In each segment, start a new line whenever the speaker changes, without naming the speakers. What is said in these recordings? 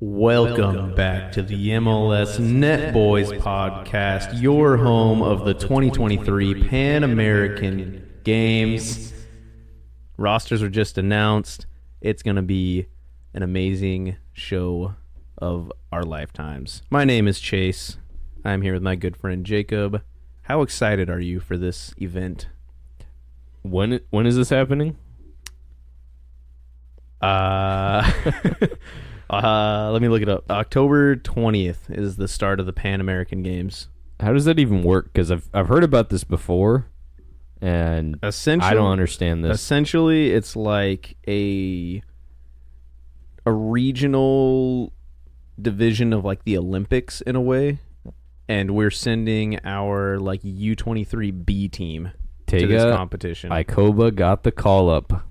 Welcome back to the MLS Net Boys podcast, your home of the 2023 Pan American Games. Rosters were just announced. It's going to be an amazing show of our lifetimes. My name is Chase. I'm here with my good friend Jacob. How excited are you for this event?
When is this happening?
Let me look it up. October 20th is the start of the Pan American Games.
How does that even work? Because I've heard about this before, and I don't understand this.
Essentially, it's like a regional division of like the Olympics in a way, and we're sending our like U23B team to this competition.
Icoba got the call up.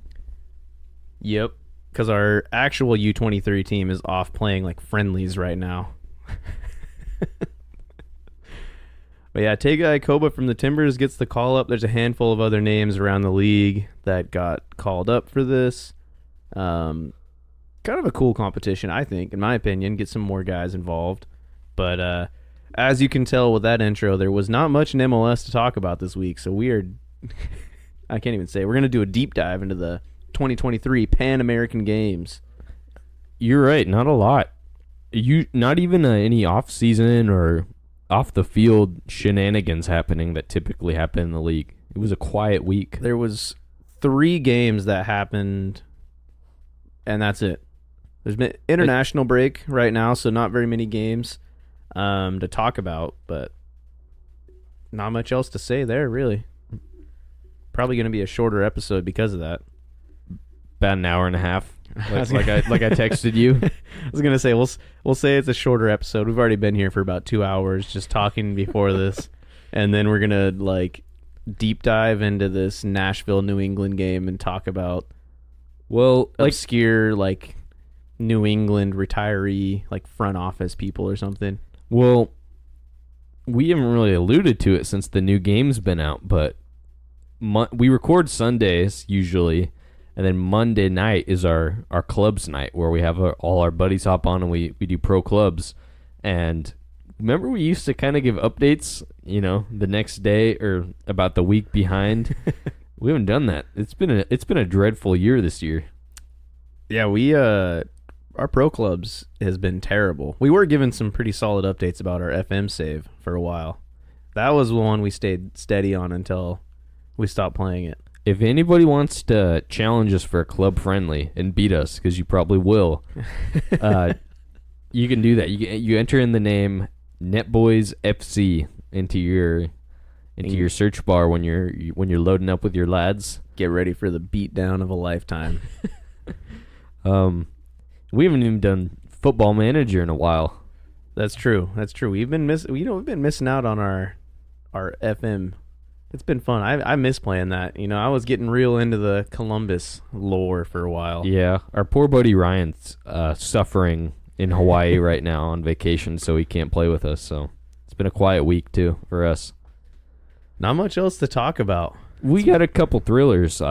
Yep. Because our actual U23 team is off playing like friendlies right now. But yeah, Tega Icoba from the Timbers gets the call up. There's a handful of other names around the league that got called up for this. Kind of a cool competition, I think, in my opinion. Get some more guys involved. But as you can tell with that intro, there was not much in MLS to talk about this week. So we are, I can't even say, we're going to do a deep dive into the 2023 Pan American Games.
You're right, not a lot. Not even any off-season or off-the-field shenanigans happening that typically happen in the league. It was a quiet week.
There was 3 games that happened, and that's it. There's been international break right now, so not very many games to talk about, but not much else to say there, really. Probably going to be a shorter episode because of that.
About an hour and a half, like I texted you.
I was gonna say we'll say it's a shorter episode. We've already been here for about 2 hours just talking before this, and then we're gonna like deep dive into this Nashville New England game and talk about obscure like New England retiree like front office people or something.
Well, we haven't really alluded to it since the new game's been out, but we record Sundays usually. And then Monday night is our clubs night where we have all our buddies hop on and we do pro clubs. And remember we used to kind of give updates, the next day or about the week behind. We haven't done that. It's been a dreadful year this year.
Yeah, our pro clubs has been terrible. We were given some pretty solid updates about our FM save for a while. That was the one we stayed steady on until we stopped playing it.
If anybody wants to challenge us for a club friendly and beat us, because you probably will, you can do that. You enter in the name NetBoys FC into your search bar when you're loading up with your lads.
Get ready for the beatdown of a lifetime.
We haven't even done Football Manager in a while.
That's true. We've been missing out on our FM. It's been fun. I miss playing that. I was getting real into the Columbus lore for a while.
Yeah, our poor buddy Ryan's suffering in Hawaii right now on vacation, so he can't play with us. So it's been a quiet week too for us.
Not much else to talk about.
We got a couple thrillers.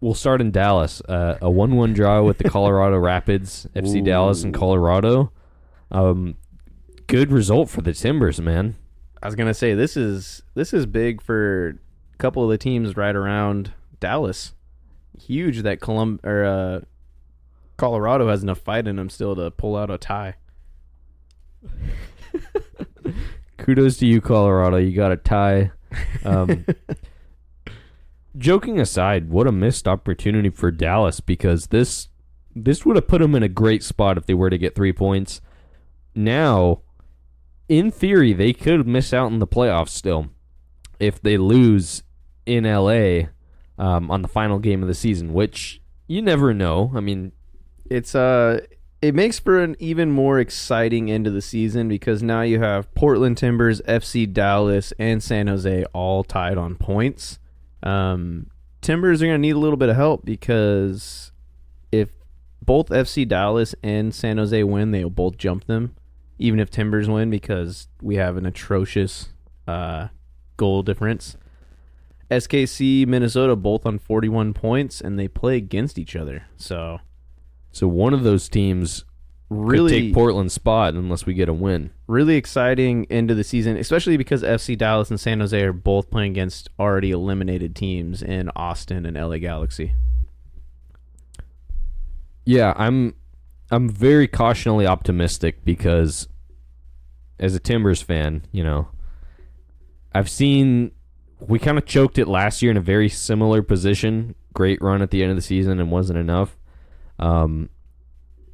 We'll start in Dallas. A 1-1 draw with the Colorado Rapids, FC Dallas and Colorado. Good result for the Timbers, man.
I was gonna say this is big for a couple of the teams right around Dallas. Huge that Colorado has enough fight in them still to pull out a tie.
Kudos to you, Colorado. You got a tie. Joking aside, what a missed opportunity for Dallas, because this would have put them in a great spot if they were to get 3 points. Now, in theory, they could miss out in the playoffs still if they lose in LA on the final game of the season, which you never know. I mean,
it makes for an even more exciting end of the season because now you have Portland Timbers, FC Dallas, and San Jose all tied on points. Timbers are going to need a little bit of help because if both FC Dallas and San Jose win, they'll both jump them. Even if Timbers win, because we have an atrocious goal difference. SKC, Minnesota, both on 41 points, and they play against each other. So
one of those teams
really
take Portland's spot unless we get a win.
Really exciting end of the season, especially because FC Dallas and San Jose are both playing against already eliminated teams in Austin and LA Galaxy.
Yeah, I'm very cautionally optimistic because as a Timbers fan, I've seen we kind of choked it last year in a very similar position. Great run at the end of the season and wasn't enough.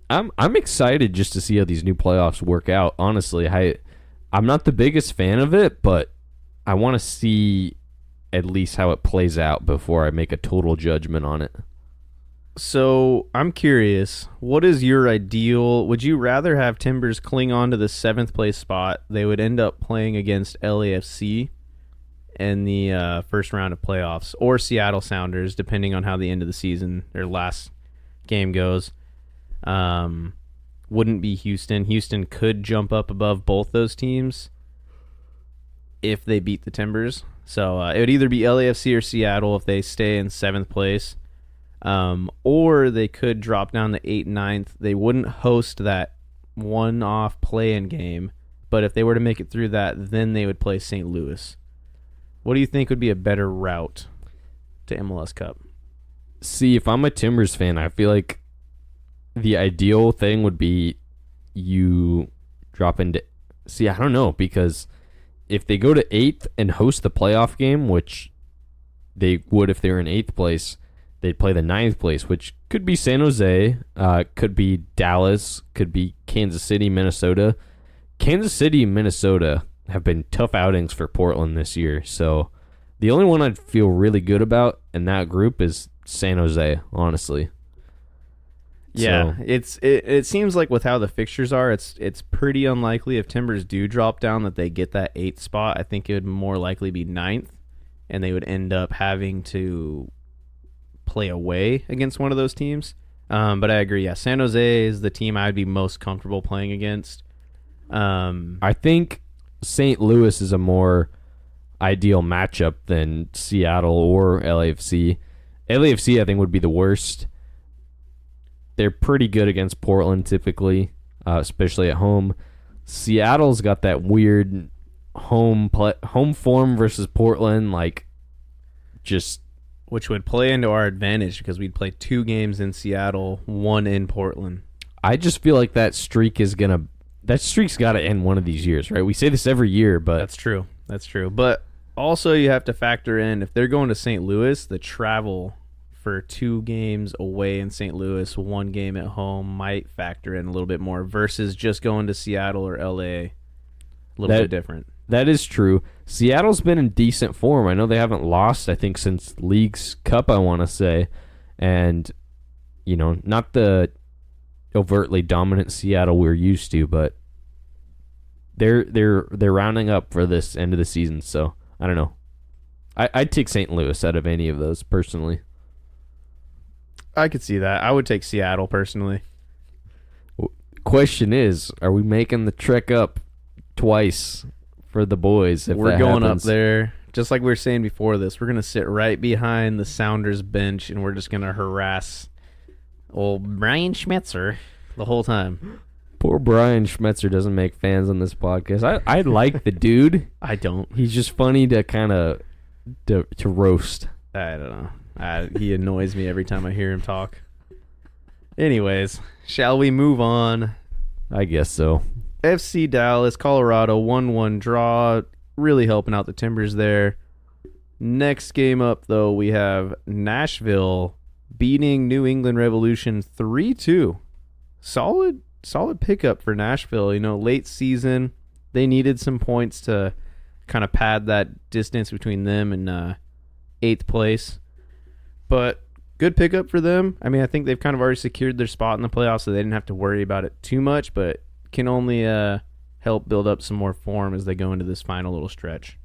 I'm excited just to see how these new playoffs work out. Honestly, I'm not the biggest fan of it, but I want to see at least how it plays out before I make a total judgment on it.
So I'm curious, what is your ideal? Would you rather have Timbers cling on to the 7th place spot? They would end up playing against LAFC in the first round of playoffs, or Seattle Sounders, depending on how the end of the season, their last game goes. Wouldn't be Houston. Houston could jump up above both those teams if they beat the Timbers. So it would either be LAFC or Seattle if they stay in 7th place. Or they could drop down to 8th, 9th. They wouldn't host that one-off play-in game, but if they were to make it through that, then they would play St. Louis. What do you think would be a better route to MLS Cup?
See, if I'm a Timbers fan, I feel like the ideal thing would be you drop into... See, I don't know, because if they go to 8th and host the playoff game, which they would if they were in 8th place, they'd play the 9th place, which could be San Jose, could be Dallas, could be Kansas City, Minnesota. Kansas City, Minnesota have been tough outings for Portland this year, so the only one I'd feel really good about in that group is San Jose, honestly.
Yeah,
so,
it seems like with how the fixtures are, it's pretty unlikely if Timbers do drop down that they get that 8th spot. I think it would more likely be 9th, and they would end up having to play away against one of those teams. But I agree, yeah, San Jose is the team I'd be most comfortable playing against.
I think St. Louis is a more ideal matchup than Seattle or LAFC. LAFC, I think, would be the worst. They're pretty good against Portland typically, especially at home. Seattle's got that weird home form versus Portland,
which would play into our advantage because we'd play 2 games in Seattle, 1 in Portland.
I just feel like that streak's got to end one of these years, right? We say this every year, but
That's true. But also you have to factor in, if they're going to St. Louis, the travel for 2 games away in St. Louis, 1 game at home might factor in a little bit more versus just going to Seattle or LA. A little bit different.
That is true. Seattle's been in decent form. I know they haven't lost, I think, since League's Cup, I want to say. And, not the overtly dominant Seattle we're used to, but they're rounding up for this end of the season, so I don't know. I'd take St. Louis out of any of those, personally.
I could see that. I would take Seattle, personally.
Question is, are we making the trek up twice for the boys? If
we're going
happens?
up there, just like we were saying before this, we're going to sit right behind the Sounders bench, and we're just going to harass old Brian Schmetzer the whole time.
Poor Brian Schmetzer doesn't make fans on this podcast. I like the dude.
I don't.
He's just funny to kind of to roast.
I don't know. He annoys me every time I hear him talk. Anyways, shall we move on?
I guess so.
FC Dallas, Colorado, 1-1 draw. Really helping out the Timbers there. Next game up, though, we have Nashville beating New England Revolution 3-2. Solid pickup for Nashville. Late season, they needed some points to kind of pad that distance between them and 8th place. But good pickup for them. I mean, I think they've kind of already secured their spot in the playoffs, so they didn't have to worry about it too much, but can only help build up some more form as they go into this final little stretch.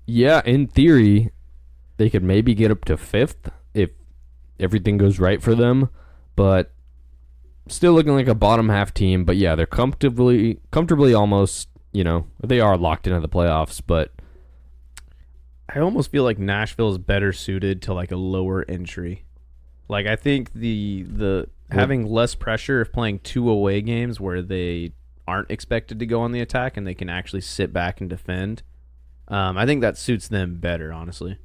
Yeah, in theory, they could maybe get up to 5th if everything goes right for them, but still looking like a bottom half team. But yeah, they're comfortably almost, they are locked into the playoffs, but
I almost feel like Nashville is better suited to like a lower entry. Like I think the having less pressure of playing 2 away games where they aren't expected to go on the attack and they can actually sit back and defend. I think that suits them better, honestly.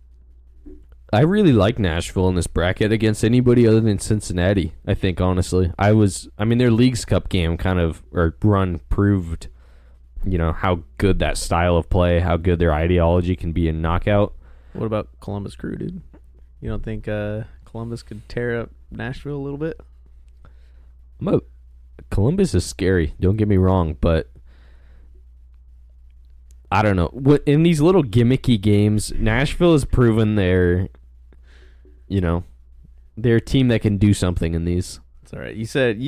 I really like Nashville in this bracket against anybody other than Cincinnati, I think, honestly. Their Leagues Cup game or run proved, how good that style of play, how good their ideology can be in knockout.
What about Columbus Crew, dude? You don't think Columbus could tear up Nashville a little bit?
Columbus is scary, don't get me wrong, but I don't know. In these little gimmicky games, Nashville has proven they're a team that can do something in these.
It's all right. You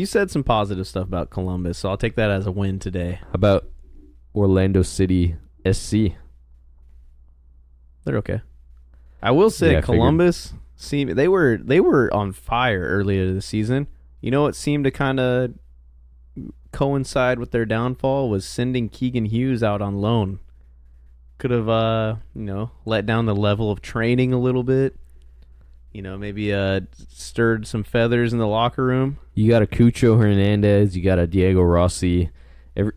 said some positive stuff about Columbus, so I'll take that as a win today.
How about Orlando City SC?
They're okay. I will say Columbus they were on fire earlier this season. You know what seemed to kind of coincide with their downfall was sending Keegan Hughes out on loan. Could have let down the level of training a little bit. Maybe stirred some feathers in the locker room.
You got a Cucho Hernandez, you got a Diego Rossi.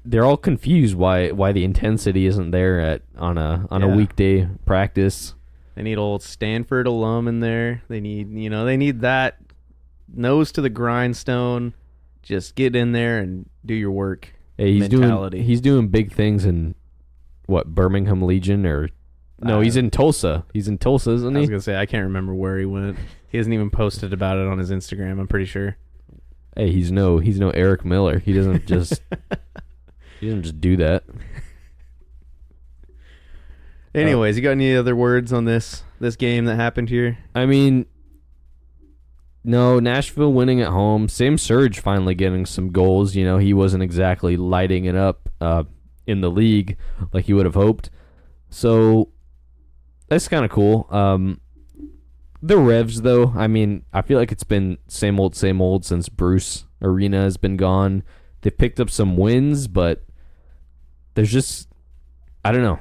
They're all confused why the intensity isn't there on a weekday practice.
They need old Stanford alum in there. They need that nose to the grindstone. Just get in there and do your work.
Hey, he's doing big things in Birmingham Legion or no, he's in Tulsa. He's in Tulsa, isn't he?
I was gonna say I can't remember where he went. He hasn't even posted about it on his Instagram, I'm pretty sure.
Hey, he's no Eric Miller. He doesn't just do that.
Anyways, you got any other words on this game that happened here?
No, Nashville winning at home. Sam Surge finally getting some goals. He wasn't exactly lighting it up in the league like he would have hoped. So that's kind of cool. The Revs, though, I feel like it's been same old since Bruce Arena has been gone. They've picked up some wins, but there's just, I don't know.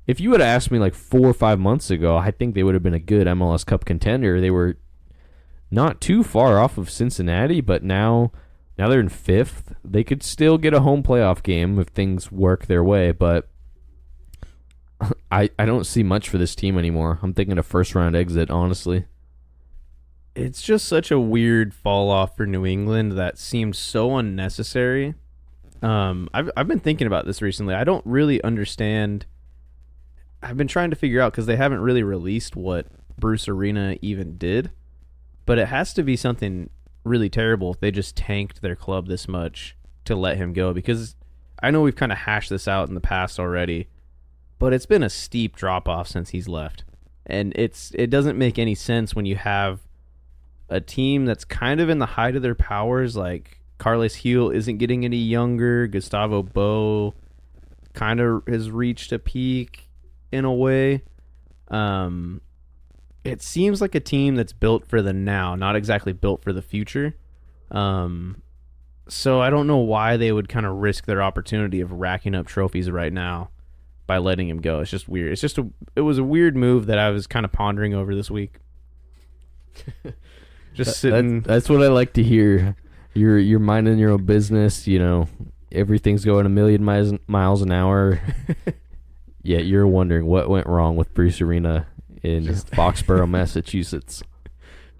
If you would have asked me like 4 or 5 months ago, I think they would have been a good MLS Cup contender. They were not too far off of Cincinnati, but now they're in 5th. They could still get a home playoff game if things work their way, but I don't see much for this team anymore. I'm thinking a first-round exit, honestly.
It's just such a weird fall-off for New England that seemed so unnecessary. I've been thinking about this recently. I don't really understand. I've been trying to figure out because they haven't really released what Bruce Arena even did. But it has to be something really terrible if they just tanked their club this much to let him go. Because I know we've kind of hashed this out in the past already, but it's been a steep drop-off since he's left. And it doesn't make any sense when you have a team that's kind of in the height of their powers. Like Carles Gil isn't getting any younger. Gustavo Bo kind of has reached a peak in a way. It seems like a team that's built for the now, not exactly built for the future. So I don't know why they would kind of risk their opportunity of racking up trophies right now by letting him go. It's just weird. It was a weird move that I was kind of pondering over this week. Sitting.
That's what I like to hear. You're minding your own business. Everything's going a million miles an hour. Yet you're wondering what went wrong with Bruce Arena in Foxborough, Massachusetts.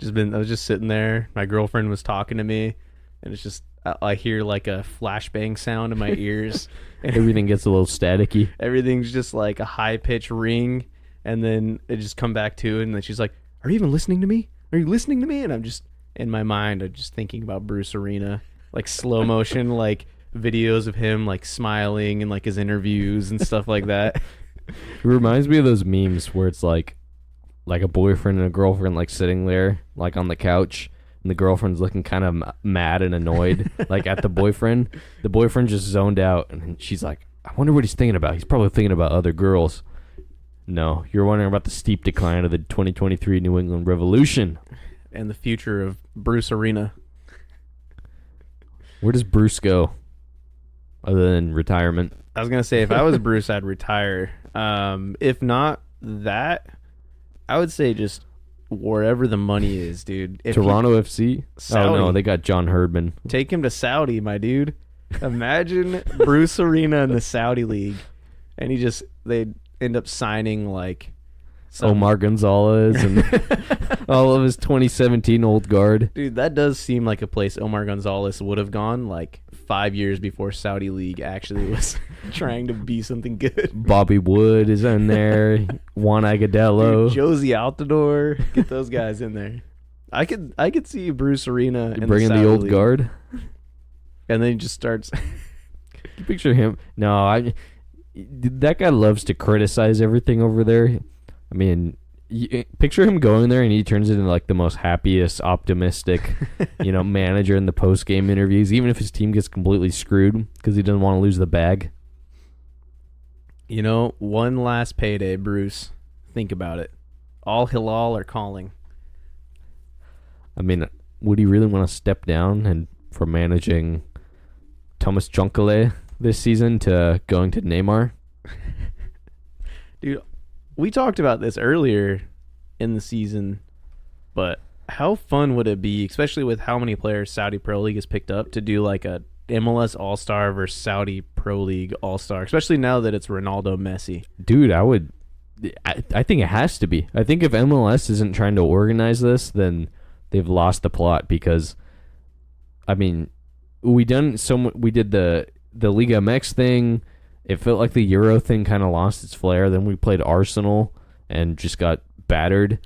I was just sitting there. My girlfriend was talking to me, and it's just I hear like a flashbang sound in my ears.
Everything gets a little staticky.
Everything's just like a high pitched ring, and then it just come back to it, and then she's like, "Are you even listening to me? Are you listening to me?" And I'm just in my mind, I'm just thinking about Bruce Arena, like slow motion, like videos of him like smiling and like his interviews and stuff like that.
It reminds me of those memes where it's like a boyfriend and a girlfriend like sitting there like on the couch, and the girlfriend's looking kind of mad and annoyed like at the boyfriend. The boyfriend just zoned out, and she's like, I wonder what he's thinking about. He's probably thinking about other girls. No, you're wondering about the steep decline of the 2023 New England Revolution
and the future of Bruce Arena.
Where does Bruce go other than retirement?
I was gonna say if I was Bruce, I'd retire. If not that, I would say just wherever the money is, dude. If
Toronto FC?
Saudi.
Oh, no, they got John Herdman.
Take him to Saudi, my dude. Imagine Bruce Arena in the Saudi League. And they end up signing like
Omar Gonzalez and all of his 2017 old guard.
Dude, that does seem like a place Omar Gonzalez would have gone like 5 years before Saudi League actually was trying to be something good.
Bobby Wood is in there. Juan Agudelo.
Dude, Josie Altidore. Get those guys in there. I could see Bruce Arena and
bringing the old guard.
And then he just starts.
You picture him. No, that guy loves to criticize everything over there. I mean, picture him going there and he turns into like the most happiest, optimistic, manager in the post-game interviews, even if his team gets completely screwed because he doesn't want to lose the bag.
One last payday, Bruce. Think about it. Al Hilal are calling.
I mean, would he really want to step down and from managing Thomas Junkele this season to going to Neymar?
Dude, we talked about this earlier in the season, but how fun would it be, especially with how many players Saudi Pro League has picked up, to do like a MLS All-Star versus Saudi Pro League All-Star, especially now that it's Ronaldo Messi?
Dude, I think it has to be. I think if MLS isn't trying to organize this, then they've lost the plot because, I mean, we did the Liga MX thing. It felt like the Euro thing kind of lost its flair. Then we played Arsenal and just got battered.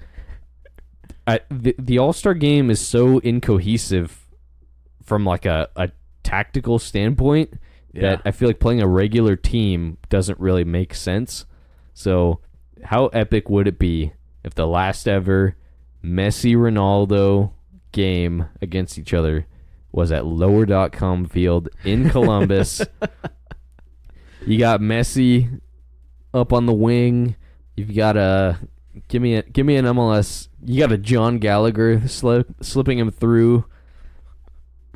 The All-Star game is so incohesive from like a tactical standpoint that I feel like playing a regular team doesn't really make sense. So how epic would it be if the last ever Messi-Ronaldo game against each other was at lower.com field in Columbus? You got Messi up on the wing. You've got give me an MLS. You got a John Gallagher slipping him through.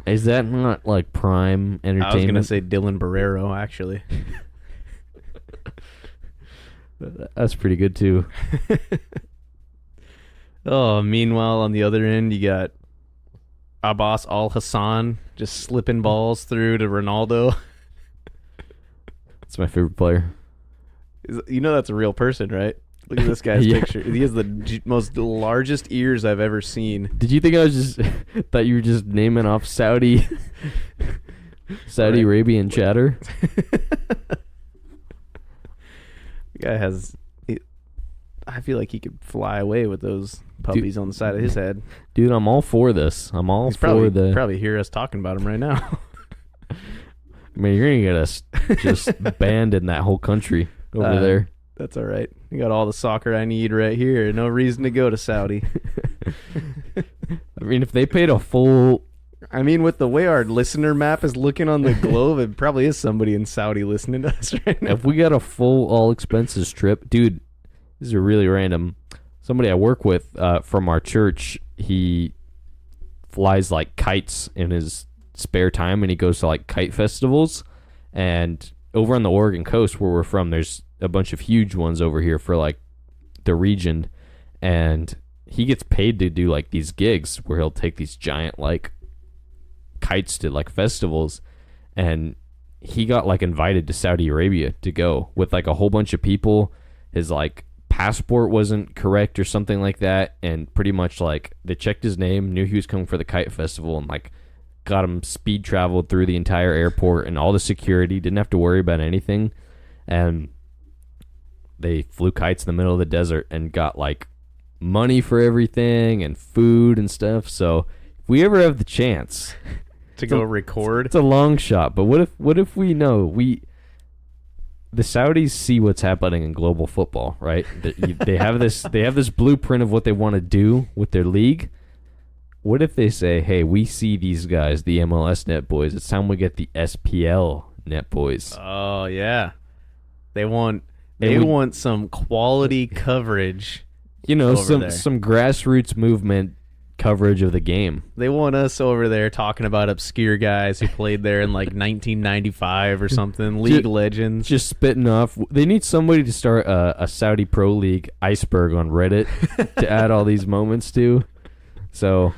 Is that not like prime entertainment?
I was gonna say Dylan Barrero, actually.
That's pretty good too.
Oh, meanwhile on the other end you got Abbas Al Hassan just slipping balls through to Ronaldo.
That's my favorite player.
That's a real person, right? Look at this guy's picture. He has the most largest ears I've ever seen.
Did you think thought you were just naming off Saudi Arabian chatter?
The guy has. I feel like he could fly away with those puppies on the side of his head.
Dude, I'm all for this. I'm all for
probably hear us talking about him right now.
I mean, you're gonna get us just banned in that whole country over there.
That's all right. You got all the soccer I need right here. No reason to go to Saudi.
I mean, if they paid a full...
I mean, with the way our listener map is looking on the globe, it probably is somebody in Saudi listening to us right now.
If we got a full all-expenses trip... Dude, this is really random. Somebody I work with from our church, he flies like kites in his spare time, and he goes to like kite festivals. And over on the Oregon coast where we're from, there's a bunch of huge ones over here for like the region, and he gets paid to do like these gigs where he'll take these giant like kites to like festivals, and he got like invited to Saudi Arabia to go with like a whole bunch of people. His like passport wasn't correct or something like that, and pretty much like they checked his name, knew he was coming for the kite festival, and like got him speed traveled through the entire airport and all the security, didn't have to worry about anything. And they flew kites in the middle of the desert and got like money for everything and food and stuff. So if we ever have the chance
to go record,
it's a long shot, but what if we know the Saudis see what's happening in global football, right? They have this blueprint of what they want to do with their league. What if they say, hey, we see these guys, the MLS net boys, it's time we get the SPL net boys.
Oh yeah, they want some quality coverage.
Some grassroots movement coverage of the game.
They want us over there talking about obscure guys who played there in like 1995 or something, league legends.
Just spitting off. They need somebody to start a Saudi Pro League Iceberg on Reddit to add all these moments to. So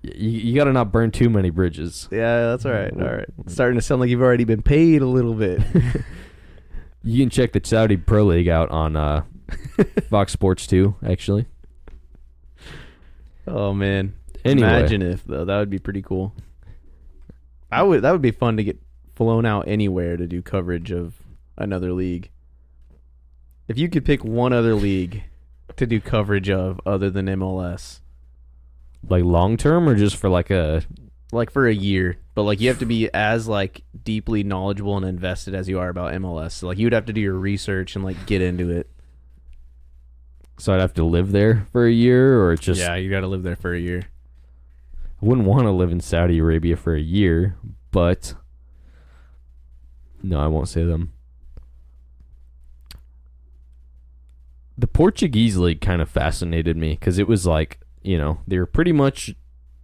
you got to not burn too many bridges.
Yeah, that's all right. All right. It's starting to sound like you've already been paid a little bit.
You can check the Saudi Pro League out on Fox Sports 2, actually.
Oh, man.
Anyway.
Imagine if, though. That would be pretty cool. That would be fun to get flown out anywhere to do coverage of another league. If you could pick one other league to do coverage of other than MLS.
Like long term or just for like
for a year, but like you have to be as like deeply knowledgeable and invested as you are about MLS. So like you would have to do your research and like get into it.
So I'd have to live there for a year, or just
Yeah, you got to live there for a year.
I wouldn't want to live in Saudi Arabia for a year, but no, I won't say them. The Portuguese league kind of fascinated me because it was like, you know, they were pretty much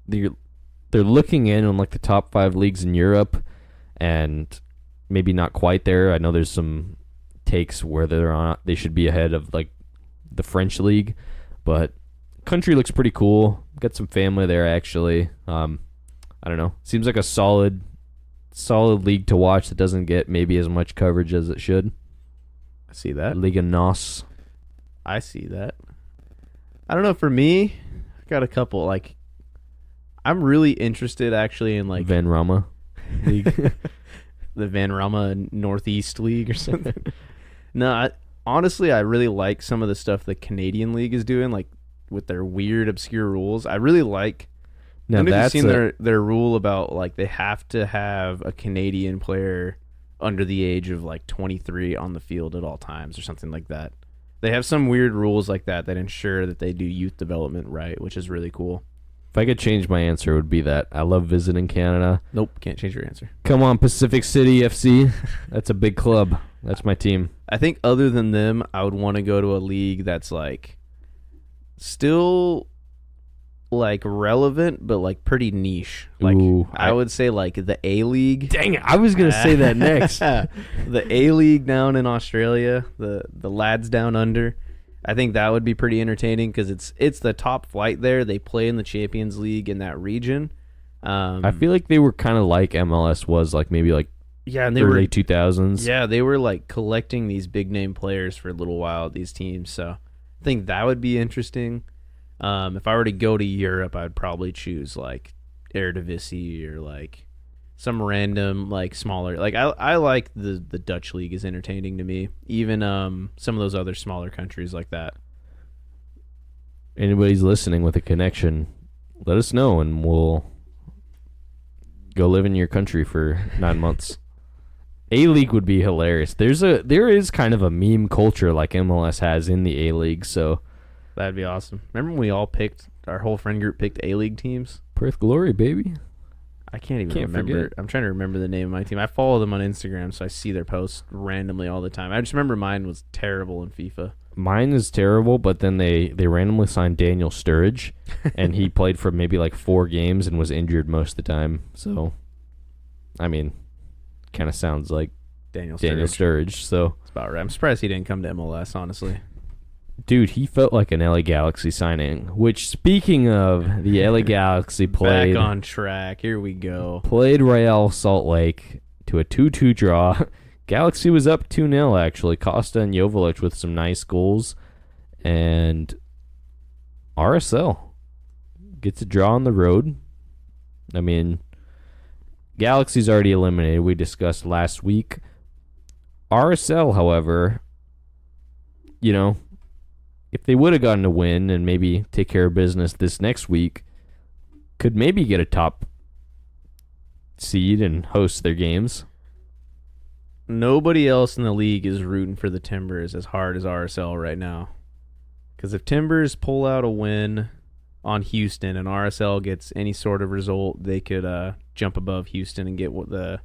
they're looking in on like the top 5 leagues in Europe, and maybe not quite there. I know there's some takes where they should be ahead of like the French league, but country looks pretty cool. Got some family there actually. I don't know. Seems like a solid league to watch that doesn't get maybe as much coverage as it should.
I see that.
Liga NOS.
I see that. I don't know. For me, I got a couple. Like, I'm really interested actually in like
Van Rama League.
the Van Rama Northeast League or something. No, honestly, I really like some of the stuff the Canadian League is doing, like with their weird, obscure rules. I really like.
Now
I've seen their rule about like they have to have a Canadian player under the age of like 23 on the field at all times or something like that. They have some weird rules like that ensure that they do youth development right, which is really cool.
If I could change my answer, it would be that. I love visiting Canada.
Nope, can't change your answer.
Come on, Pacific City FC. That's a big club. That's my team.
I think other than them, I would want to go to a league that's like still like relevant, but like pretty niche. Like
Ooh,
I would say like the A League.
Dang it, I was going to say that next.
The A League down in Australia, the lads down under. I think that would be pretty entertaining because it's the top flight there. They play in the Champions League in that region.
I feel like they were kind of like MLS was, like maybe like
and they
early
were
2000s.
Yeah, they were like collecting these big name players for a little while, these teams. So I think that would be interesting. If I were to go to Europe, I'd probably choose like Eredivisie or like some random like smaller. Like I like the Dutch league is entertaining to me. Even some of those other smaller countries like that.
Anybody's listening with a connection, let us know and we'll go live in your country for 9 months. A-League would be hilarious. There is kind of a meme culture like MLS has in the A-League, so
that'd be awesome. Remember when we all our whole friend group picked A-League teams?
Perth Glory, baby.
I can't remember.
Forget.
I'm trying to remember the name of my team. I follow them on Instagram, so I see their posts randomly all the time. I just remember mine was terrible in FIFA.
Mine is terrible, but then they randomly signed Daniel Sturridge, and he played for maybe like 4 games and was injured most of the time. So, I mean, kind of sounds like
Daniel
Sturridge. So
it's about right. I'm surprised he didn't come to MLS, honestly.
Dude, he felt like an LA Galaxy signing, which, speaking of, the LA Galaxy played...
Back on track. Here we go.
Played Real Salt Lake to a 2-2 draw. Galaxy was up 2-0, actually. Costa and Joveljic with some nice goals. And RSL gets a draw on the road. I mean, Galaxy's already eliminated. We discussed last week. RSL, however, you know, if they would have gotten a win and maybe take care of business this next week, could maybe get a top seed and host their games.
Nobody else in the league is rooting for the Timbers as hard as RSL right now. Because if Timbers pull out a win on Houston and RSL gets any sort of result, they could jump above Houston and get the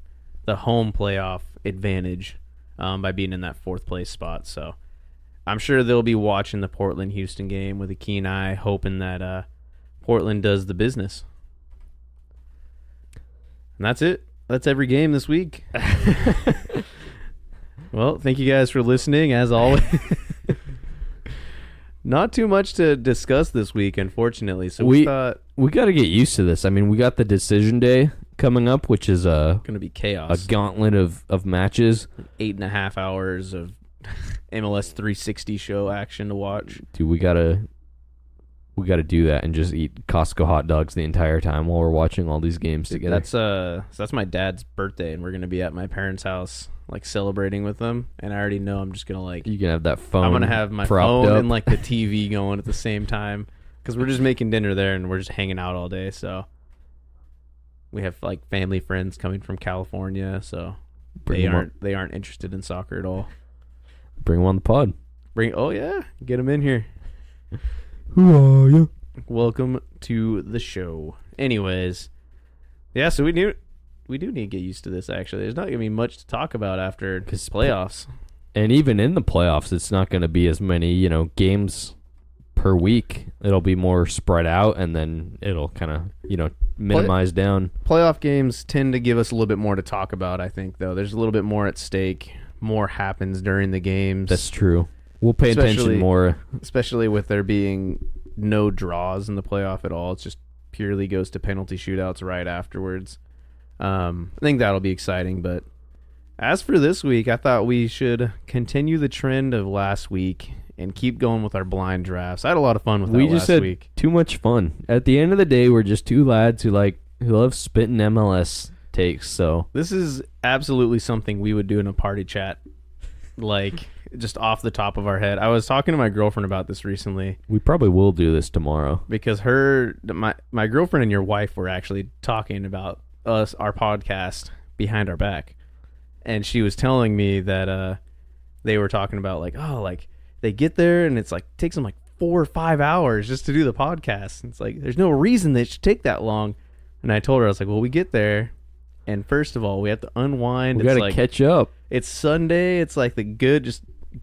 home playoff advantage by being in that 4th place spot. So I'm sure they'll be watching the Portland-Houston game with a keen eye, hoping that Portland does the business. And that's it. That's every game this week. Well, thank you guys for listening, as always. Not too much to discuss this week, unfortunately. So we thought
we got to get used to this. I mean, we got the decision day coming up, which is
going to be chaos.
A gauntlet of matches.
8.5 hours of MLS 360 show action to watch.
Dude, we gotta do that and just eat Costco hot dogs the entire time while we're watching all these games together.
That's my dad's birthday, and we're gonna be at my parents' house, like celebrating with them. And I already know I'm just gonna
you can have that phone.
I'm gonna have my phone and like the TV going at the same time because we're just making dinner there and we're just hanging out all day. So we have like family friends coming from California, so they aren't interested in soccer at all.
Bring them on the pod.
Oh yeah, get them in here.
Who are you?
Welcome to the show. Anyways, yeah, so we do need to get used to this, actually. There's not going to be much to talk about after playoffs.
And even in the playoffs, it's not going to be as many, games per week. It'll be more spread out, and then it'll kind of, minimize down.
Playoff games tend to give us a little bit more to talk about, I think, though. There's a little bit more at stake. More happens during the games.
That's true. We'll pay attention more.
Especially with there being no draws in the playoff at all. It just purely goes to penalty shootouts right afterwards. I think that'll be exciting. But as for this week, I thought we should continue the trend of last week and keep going with our blind drafts. I had a lot of fun with that last week. We just had
too much fun. At the end of the day, we're just two lads who love spitting MLS takes. So
this is absolutely something we would do in a party chat. Like... just off the top of our head. I was talking to my girlfriend about this recently.
We probably will do this tomorrow.
Because my girlfriend and your wife were actually talking about our podcast behind our back. And she was telling me that they were talking about they get there and it's takes them 4 or 5 hours just to do the podcast. And it's there's no reason they should take that long. And I told her, I was well, we get there. And first of all, we have to unwind.
We got to catch up.
It's Sunday. It's the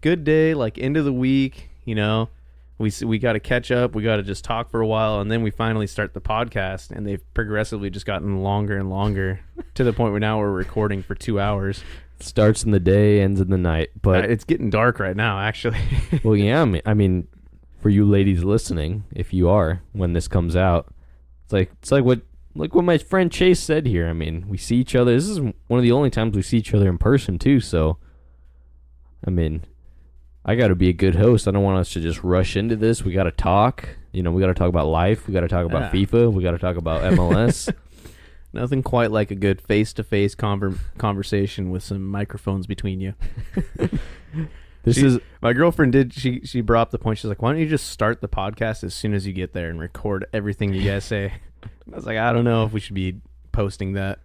good day, end of the week, we got to catch up. We got to just talk for a while, and then we finally start the podcast, and they've progressively just gotten longer and longer to the point where now we're recording for 2 hours.
Starts in the day, ends in the night, but
it's getting dark right now, actually.
Well, yeah, I mean, for you ladies listening, if you are, when this comes out, it's like what my friend Chase said here. I mean, we see each other. This is one of the only times we see each other in person too, so I mean, I got to be a good host. I don't want us to just rush into this. We got to talk. We got to talk about life. We got to talk about FIFA. We got to talk about MLS.
Nothing quite like a good face-to-face conversation with some microphones between you. My girlfriend did. She brought up the point. She's like, "Why don't you just start the podcast as soon as you get there and record everything you guys say?" I was like, "I don't know if we should be posting that."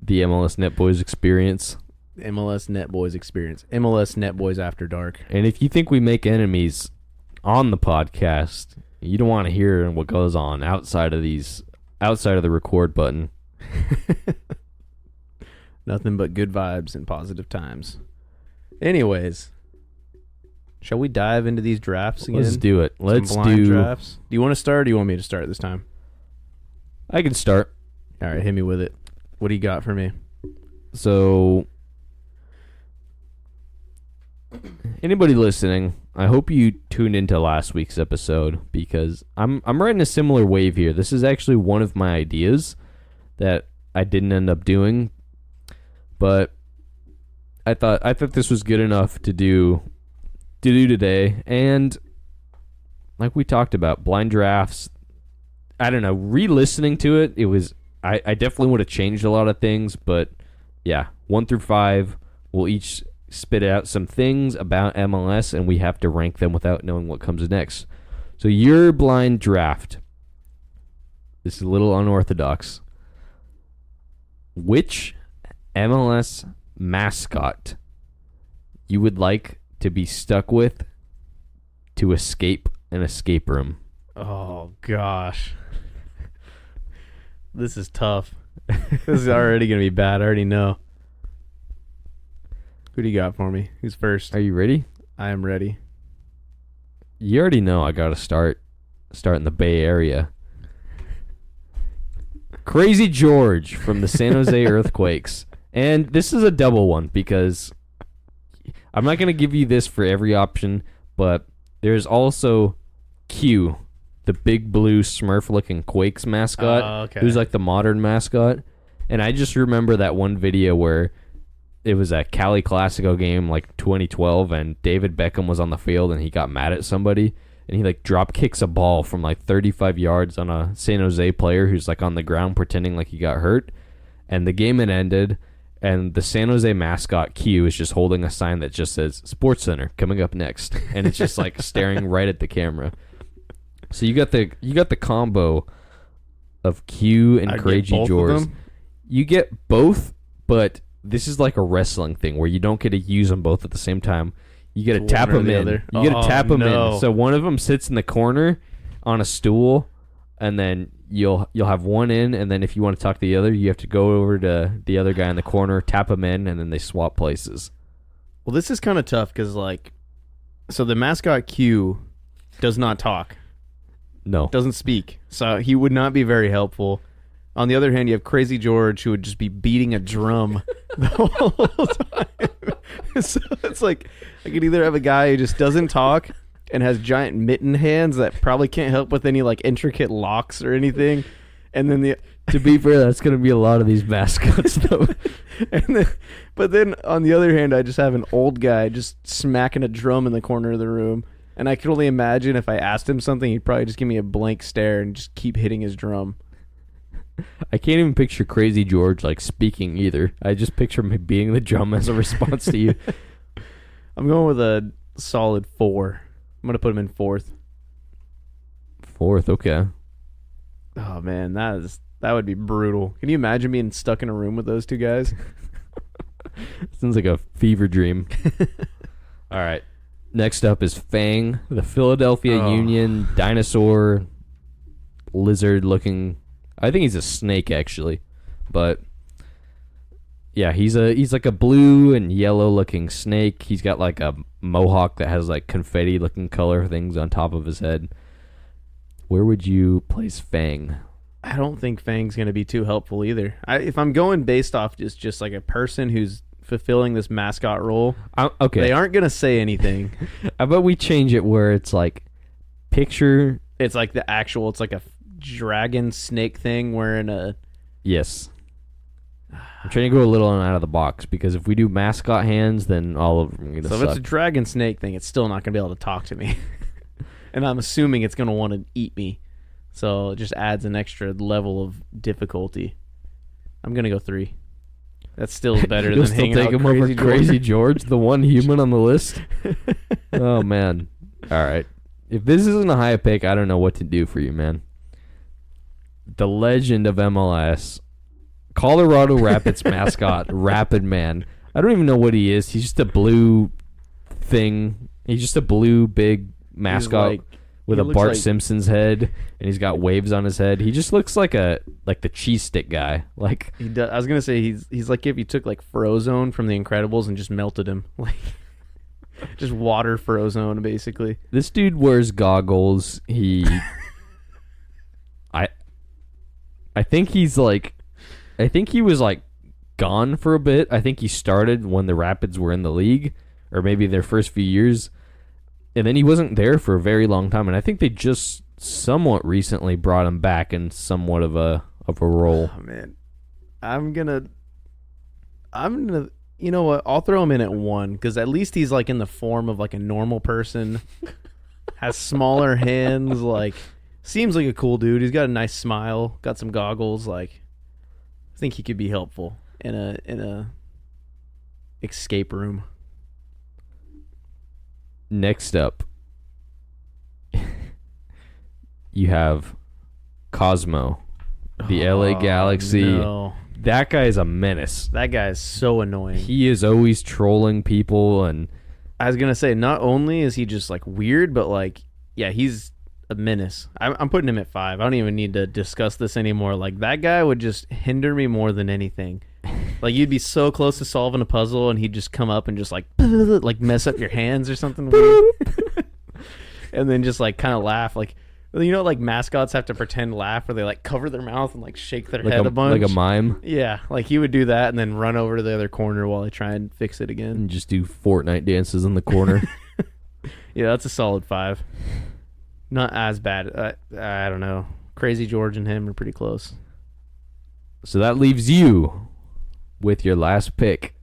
The MLS Net Boys experience.
MLS Net Boys experience. MLS Net Boys After Dark.
And if you think we make enemies on the podcast, you don't want to hear what goes on outside of the record button.
Nothing but good vibes and positive times. Anyways, shall we dive into these drafts again?
Let's do it.
Let's do drafts. Do you want to start or do you want me to start this time?
I can start.
All right, hit me with it. What do you got for me?
So, anybody listening, I hope you tuned into last week's episode because I'm riding a similar wave here. This is actually one of my ideas that I didn't end up doing, but I thought this was good enough to do today. And like we talked about, blind drafts, I don't know, re-listening to it, I definitely would have changed a lot of things, but yeah, 1 through 5, we'll each spit out some things about MLS, and we have to rank them without knowing what comes next. So your blind draft. This is a little unorthodox. Which MLS mascot you would like to be stuck with to escape an escape room?
Oh, gosh. This is tough. This is already going to be bad. I already know. Who do you got for me? Who's first?
Are you ready?
I am ready.
You already know I got to start. start in the Bay Area. Crazy George from the San Jose Earthquakes. And this is a double one because I'm not going to give you this for every option, but there's also Q, the big blue Smurf-looking Quakes mascot, who's like the modern mascot. And I just remember that one video where it was a Cali Classico game like 2012, and David Beckham was on the field and he got mad at somebody. And he like drop kicks a ball from like 35 yards on a San Jose player who's like on the ground pretending like he got hurt. And the game had ended, and the San Jose mascot Q is just holding a sign that just says Sports Center coming up next, and it's just like staring right at the camera. So you got the combo of Q and Crazy George. You get both, but this is like a wrestling thing where you don't get to use them both at the same time. You got to tap them in. You got to tap them in. So one of them sits in the corner on a stool, and then you'll have one in, and then if you want to talk to the other, you have to go over to the other guy in the corner, tap him in, and then they swap places.
Well, this is kind of tough because, like, so the mascot Q does not talk.
No.
Doesn't speak. So he would not be very helpful. On the other hand, you have Crazy George who would just be beating a drum the whole time. So it's like I could either have a guy who just doesn't talk and has giant mitten hands that probably can't help with any like intricate locks or anything. And then
to be fair, that's going to be a lot of these mascots though.
But then on the other hand, I just have an old guy just smacking a drum in the corner of the room. And I can only imagine if I asked him something, he'd probably just give me a blank stare and just keep hitting his drum.
I can't even picture Crazy George like speaking either. I just picture him being the drum as a response to you.
I'm going with a solid 4. I'm going to put him in 4th.
4th, okay.
Oh man, that would be brutal. Can you imagine being stuck in a room with those two guys?
Sounds like a fever dream. All right. Next up is Fang, the Philadelphia Union dinosaur lizard looking. I think he's a snake actually, but yeah, he's like a blue and yellow looking snake. He's got like a mohawk that has like confetti looking color things on top of his head. Where would you place Fang?
I don't think Fang's going to be too helpful either. If I'm going based off just like a person who's fulfilling this mascot role,
okay,
they aren't going to say anything.
How about we change it where it's like picture?
It's like it's like a dragon snake thing wearing a.
Yes. I'm trying to go a little out of the box because if we do mascot hands, then all of them are going to suck.
So if it's a dragon snake thing, it's still not going to be able to talk to me. And I'm assuming it's going to want to eat me. So it just adds an extra level of difficulty. I'm going to go 3. That's still better than hanging out with
over Crazy George, the one human on the list. Oh, man. All right. If this isn't a high pick, I don't know what to do for you, man. The legend of MLS, Colorado Rapids mascot, Rapid Man. I don't even know what he is. He's just a blue thing. He's just a blue big mascot with a Bart Simpson's head, and he's got waves on his head. He just looks like the cheese stick guy. Like
he does. I was gonna say he's like if you took like Frozone from The Incredibles and just melted him, like just water Frozone basically.
This dude wears goggles. I think he's like, I think he was like gone for a bit. I think he started when the Rapids were in the league, or maybe their first few years. And then he wasn't there for a very long time, and I think they just somewhat recently brought him back in somewhat of a role.
Oh man, I'm gonna, you know what? I'll throw him in at 1 because at least he's like in the form of like a normal person, has smaller hands, like seems like a cool dude. He's got a nice smile, got some goggles. Like, I think he could be helpful in a escape room.
Next up, you have Cosmo, the LA Galaxy.
No.
That guy is a menace.
That guy is so annoying.
He is always trolling people, and
I was gonna say, not only is he just like weird, but like, yeah, he's a menace. I'm putting him at 5. I don't even need to discuss this anymore. Like, that guy would just hinder me more than anything. Like, you'd be so close to solving a puzzle, and he'd just come up and just like mess up your hands or something weird. And then just like kind of laugh like, You know, like mascots have to pretend laugh where they like cover their mouth and like shake their head a bunch.
Like a mime.
Yeah, like he would do that and then run over to the other corner while they try and fix it again.
And just do Fortnite dances in the corner.
Yeah, that's a solid 5. Not as bad. I don't know. Crazy George and him are pretty close.
So that leaves you with your last pick.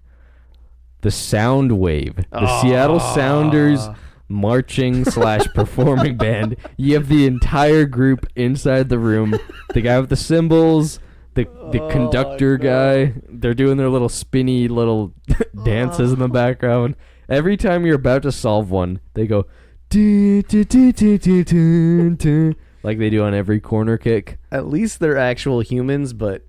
The Sound Wave. The Seattle Sounders marching / performing band. You have the entire group inside the room. The guy with the cymbals, the conductor guy. They're doing their little spinny little dances in the background. Every time you're about to solve one, they go like they do on every corner kick.
At least they're actual humans, but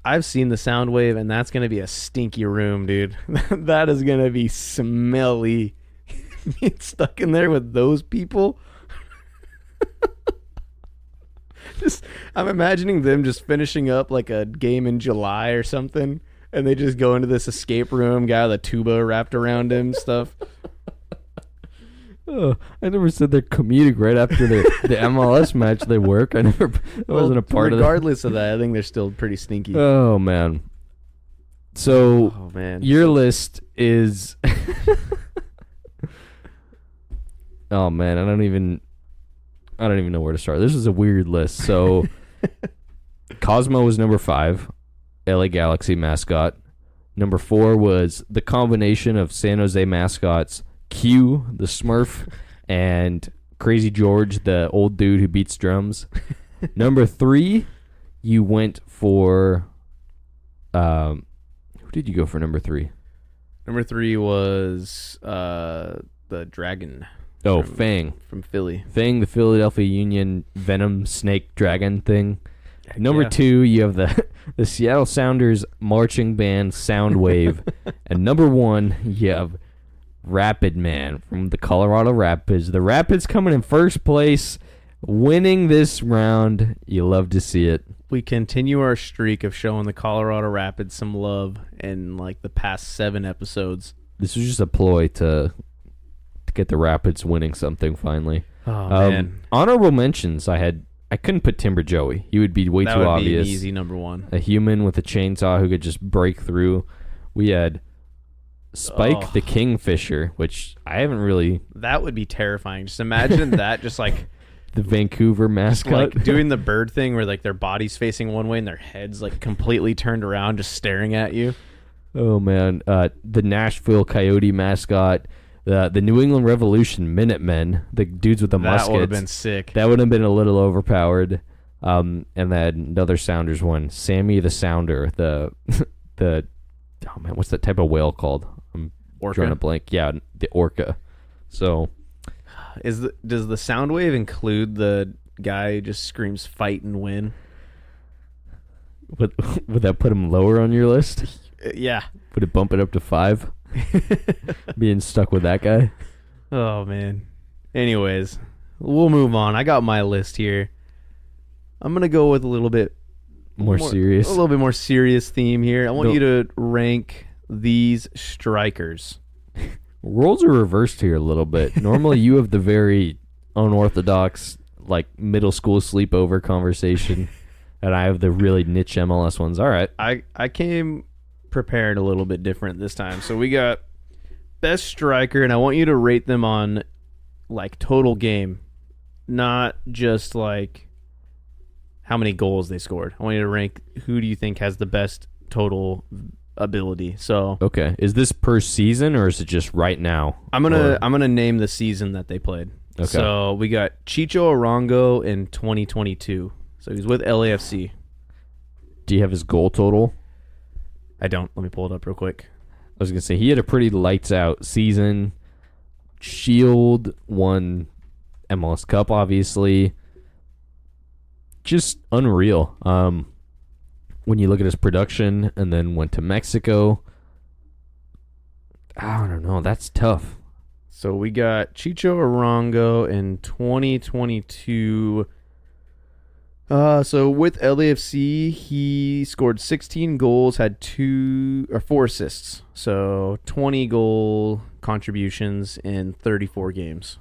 I've seen the sound wave, and that's going to be a stinky room, dude. That is going to be smelly. Being stuck in there with those people. I'm imagining them just finishing up like a game in July or something, and they just go into this escape room, guy with a tuba wrapped around him, stuff.
Oh, I never said they're comedic right after the MLS match they work. I wasn't a part of that.
Regardless of that, I think they're still pretty stinky.
Oh, man. So, your list is... Oh, man, I don't even know where to start. This is a weird list. So, Cosmo was number 5, LA Galaxy mascot. Number 4 was the combination of San Jose mascots, Q, the Smurf, and Crazy George, the old dude who beats drums. Number 3, you went for... who did you go for number 3?
Number 3 was the Dragon.
Oh, Fang.
From Philly.
Fang, the Philadelphia Union Venom Snake Dragon thing. Number 2, you have the Seattle Sounders marching band Soundwave. And number 1, you have Rapid Man from the Colorado Rapids. The Rapids coming in first place, winning this round. You love to see it.
We continue our streak of showing the Colorado Rapids some love in like the past 7 episodes.
This was just a ploy to get the Rapids winning something finally.
Oh man!
Honorable mentions. I couldn't put Timber Joey. He would be way too obvious.
That would be an easy number 1.
A human with a chainsaw who could just break through. We had Spike the Kingfisher, which I haven't really...
That would be terrifying. Just imagine that, just like...
The Vancouver mascot.
Like doing the bird thing where like their body's facing one way and their head's like completely turned around just staring at you.
Oh, man. The Nashville Coyote mascot. The New England Revolution Minutemen, the dudes with the muskets.
That would have been sick.
That would have been a little overpowered. And then another Sounders one, Sammy the Sounder, the oh man, what's that type of whale called? I'm drawing a blank. Yeah, the orca. So,
does the sound wave include the guy who just screams "fight and win"?
Would that put him lower on your list?
Yeah.
Would it bump it up to 5? Being stuck with that guy.
Oh man. Anyways, we'll move on. I got my list here. I'm gonna go with a little bit
more serious.
A little bit more serious theme here. I want you to rank these strikers.
Roles are reversed here a little bit. Normally you have the very unorthodox, like middle school sleepover conversation, and I have the really niche MLS ones. All right.
I came prepared a little bit different this time. So we got best striker, and I want you to rate them on like total game, not just like how many goals they scored. I want you to rank who do you think has the best total ability. So
okay, is this per season or is it just right now?
I'm gonna name the season that they played. Okay. So we got Chicho Arango in 2022. So he's with LAFC.
Do you have his goal total?
I don't. Let me pull it up real quick.
I was going to say, he had a pretty lights out season. Shield won MLS Cup, obviously. Just unreal. When you look at his production and then went to Mexico, I don't know. That's tough.
So we got Chicho Arango in 2022. So with LAFC, he scored 16 goals, had 4 assists. So 20 goal contributions in 34 games.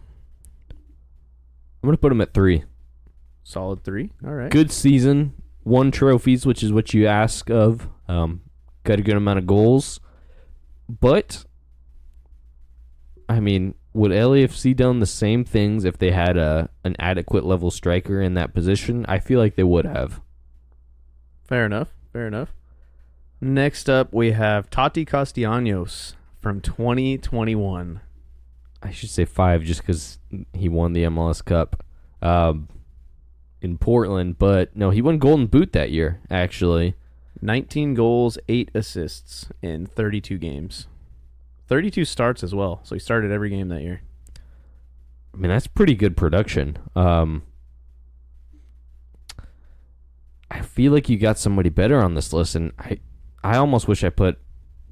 I'm going to put him at 3.
Solid 3. All right.
Good season. Won trophies, which is what you ask of. Got a good amount of goals. But, I mean, would LAFC done the same things if they had an adequate level striker in that position? I feel like they would have.
Fair enough. Fair enough. Next up, we have Tati Castellanos from 2021.
I should say 5 just because he won the MLS Cup in Portland. But, no, he won Golden Boot that year, actually.
19 goals, 8 assists in 32 games. 32 starts as well, so he started every game that year.
I mean, that's pretty good production. I feel like you got somebody better on this list, and I almost wish I put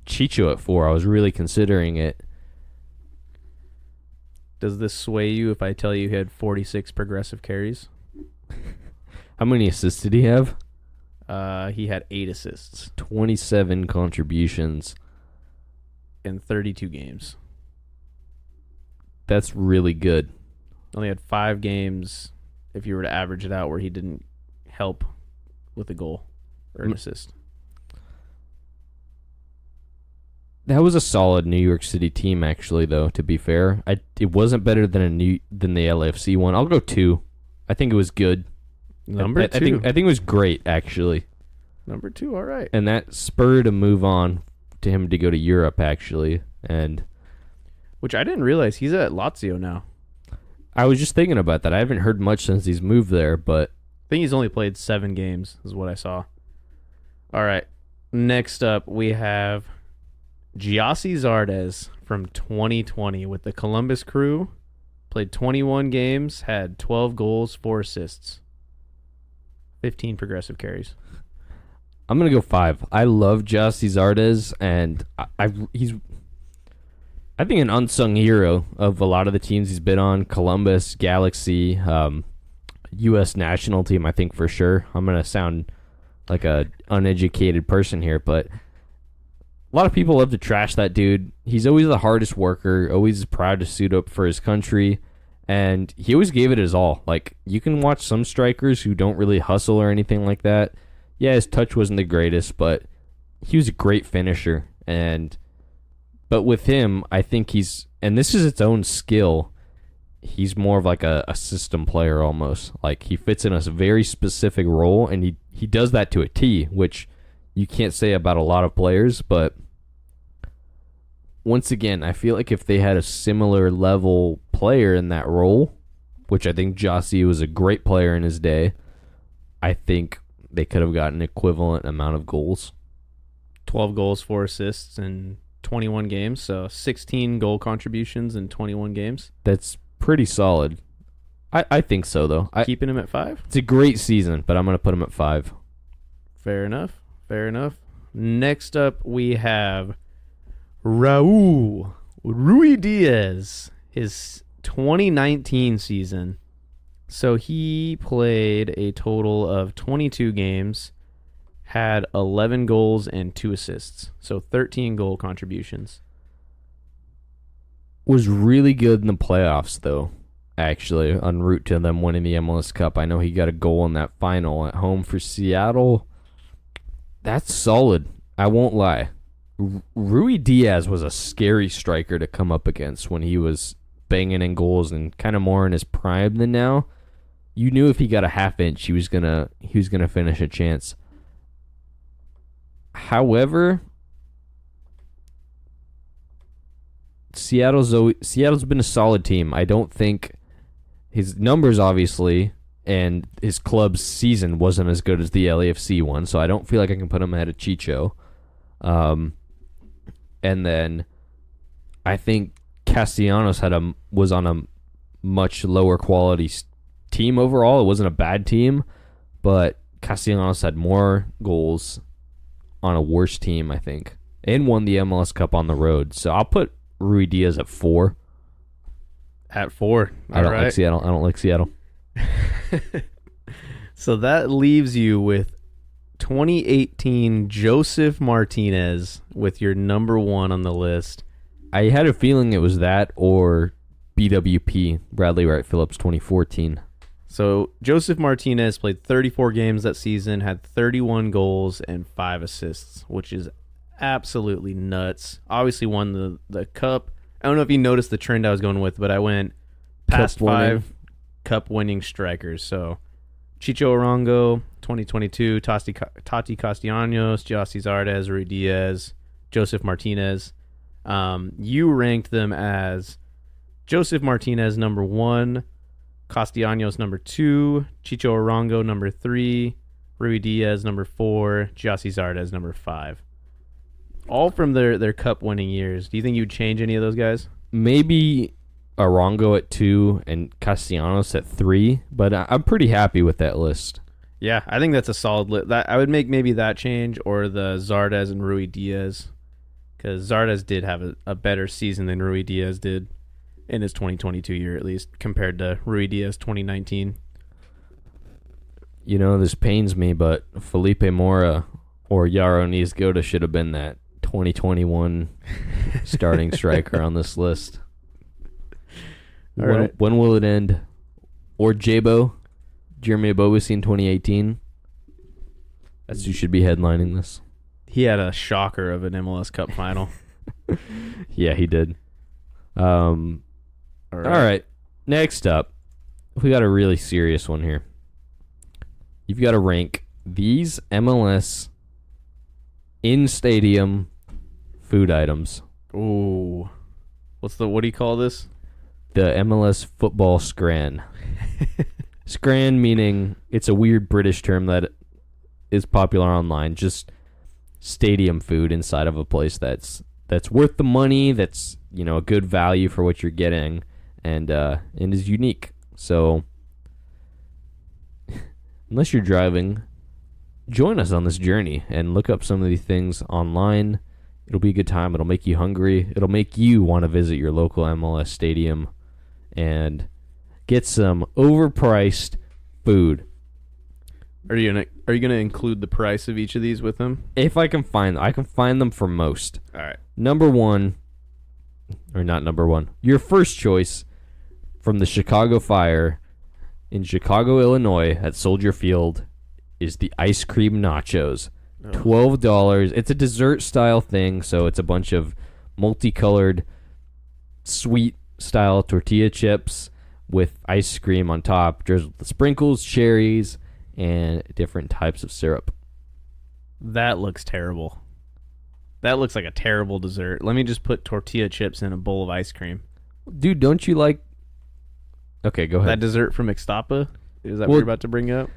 Chicho at 4. I was really considering it.
Does this sway you if I tell you he had 46 progressive carries?
How many assists did he have?
He had 8 assists.
27 contributions.
In 32 games.
That's really good.
Only had 5 games, if you were to average it out, where he didn't help with a goal or an assist.
That was a solid New York City team, actually, though, to be fair. It wasn't better than the LAFC one. I'll go 2. I think it was good.
Number 2.
I think it was great, actually.
Number 2, all right.
And that spurred a move on to him to go to Europe, actually. And
which I didn't realize. He's at Lazio now.
I was just thinking about that. I haven't heard much since he's moved there, but
I think he's only played 7 games, is what I saw. All right. Next up, we have Giassi Zardes from 2020 with the Columbus Crew. Played 21 games, had 12 goals, 4 assists, 15 progressive carries.
I'm going to go 5. I love Giassi Zardes, and he's, I think, an unsung hero of a lot of the teams he's been on. Columbus, Galaxy, U.S. national team, I think, for sure. I'm going to sound like a uneducated person here, but a lot of people love to trash that dude. He's always the hardest worker, always proud to suit up for his country, and he always gave it his all. Like, you can watch some strikers who don't really hustle or anything like that. Yeah, his touch wasn't the greatest, but he was a great finisher. But with him, I think and this is its own skill, he's more of like a system player almost. Like, he fits in a very specific role, and he does that to a T, which you can't say about a lot of players. But once again, I feel like if they had a similar level player in that role, which I think Giassi was a great player in his day, I think they could have gotten an equivalent amount of goals.
12 goals, 4 assists in 21 games, so 16 goal contributions in 21 games.
That's pretty solid. I think so, though.
Keeping him at 5?
It's a great season, but I'm going to put him at 5.
Fair enough. Fair enough. Next up, we have Raul Ruidiaz, his 2019 season. So he played a total of 22 games, had 11 goals and 2 assists, so 13 goal contributions.
Was really good in the playoffs, though, actually, en route to them winning the MLS Cup. I know he got a goal in that final at home for Seattle. That's solid. I won't lie. Ruidiaz was a scary striker to come up against when he was banging in goals and kind of more in his prime than now. You knew if he got a half inch, he was gonna finish a chance. However, Seattle's been a solid team. I don't think his numbers, obviously, and his club's season wasn't as good as the LAFC one, so I don't feel like I can put him ahead of Chicho. And then I think Castellanos was on a much lower quality team overall. It wasn't a bad team, but Castellanos had more goals on a worse team, I think, and won the MLS Cup on the road. So I'll put Ruidiaz at 4.
At 4.
I don't like Seattle.
So that leaves you with 2018 Joseph Martinez with your number 1 on the list.
I had a feeling it was that or BWP, Bradley Wright Phillips 2014.
So Joseph Martinez played 34 games that season, had 31 goals and 5 assists, which is absolutely nuts. Obviously won the cup. I don't know if you noticed the trend I was going with, but I went past five cup-winning strikers. So Chicho Arango, 2022, Tati Castellanos, Jossie Zardes, Rui Diaz, Joseph Martinez. You ranked them as Joseph Martinez number 1, Castellanos number 2, Chicho Arango number 3, Rui Diaz number 4, Jossie Zardes number 5. All from their cup-winning years. Do you think you'd change any of those guys?
Maybe Arango at 2 and Castellanos at 3, but I'm pretty happy with that list.
Yeah, I think that's a solid list. I would make maybe that change or the Zardes and Rui Diaz, because Zardes did have a better season than Rui Diaz did in his 2022 year, at least, compared to Rui Diaz 2019.
You know, this pains me, but Felipe Mora or Yaro Niezgoda should have been that 2021 starting striker on this list. When will it end? Or Jabo, Jeremy Abobasi in 2018. That's who should be headlining this.
He had a shocker of an MLS Cup final.
Yeah, he did. All right. Next up, we got a really serious one here. You've got to rank these MLS in-stadium food items.
Ooh. What do you call this?
The MLS football scran. Scran meaning it's a weird British term that is popular online. Just stadium food inside of a place that's worth the money, that's, you know, a good value for what you're getting, and is unique. So unless you're driving, join us on this journey and look up some of these things online. It'll be a good time. It'll make you hungry. It'll make you want to visit your local MLS stadium and get some overpriced food.
Are you gonna include the price of each of these with them?
If I can find them for most.
All right.
Number 1, or not number 1. Your first choice from the Chicago Fire in Chicago, Illinois, at Soldier Field, is the ice cream nachos. $12. It's a dessert style thing, so it's a bunch of multicolored sweet style tortilla chips with ice cream on top, drizzled with sprinkles, cherries, and different types of syrup.
That looks terrible. That looks like a terrible dessert. Let me just put tortilla chips in a bowl of ice cream.
Dude, don't you like... Okay, go ahead.
That dessert from Ixtapa? Is that what you're about to bring up?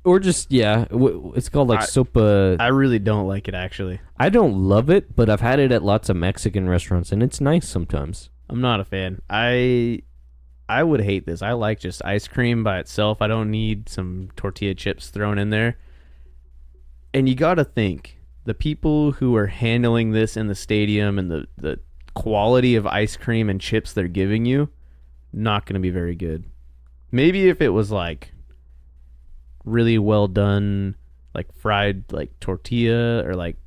Or just, yeah, it's called like sopa.
I really don't like it, actually.
I don't love it, but I've had it at lots of Mexican restaurants, and it's nice sometimes.
I'm not a fan. I would hate this. I like just ice cream by itself. I don't need some tortilla chips thrown in there. And you got to think, the people who are handling this in the stadium and the quality of ice cream and chips they're giving you, not going to be very good. Maybe if it was like really well done, like fried like tortilla, or like,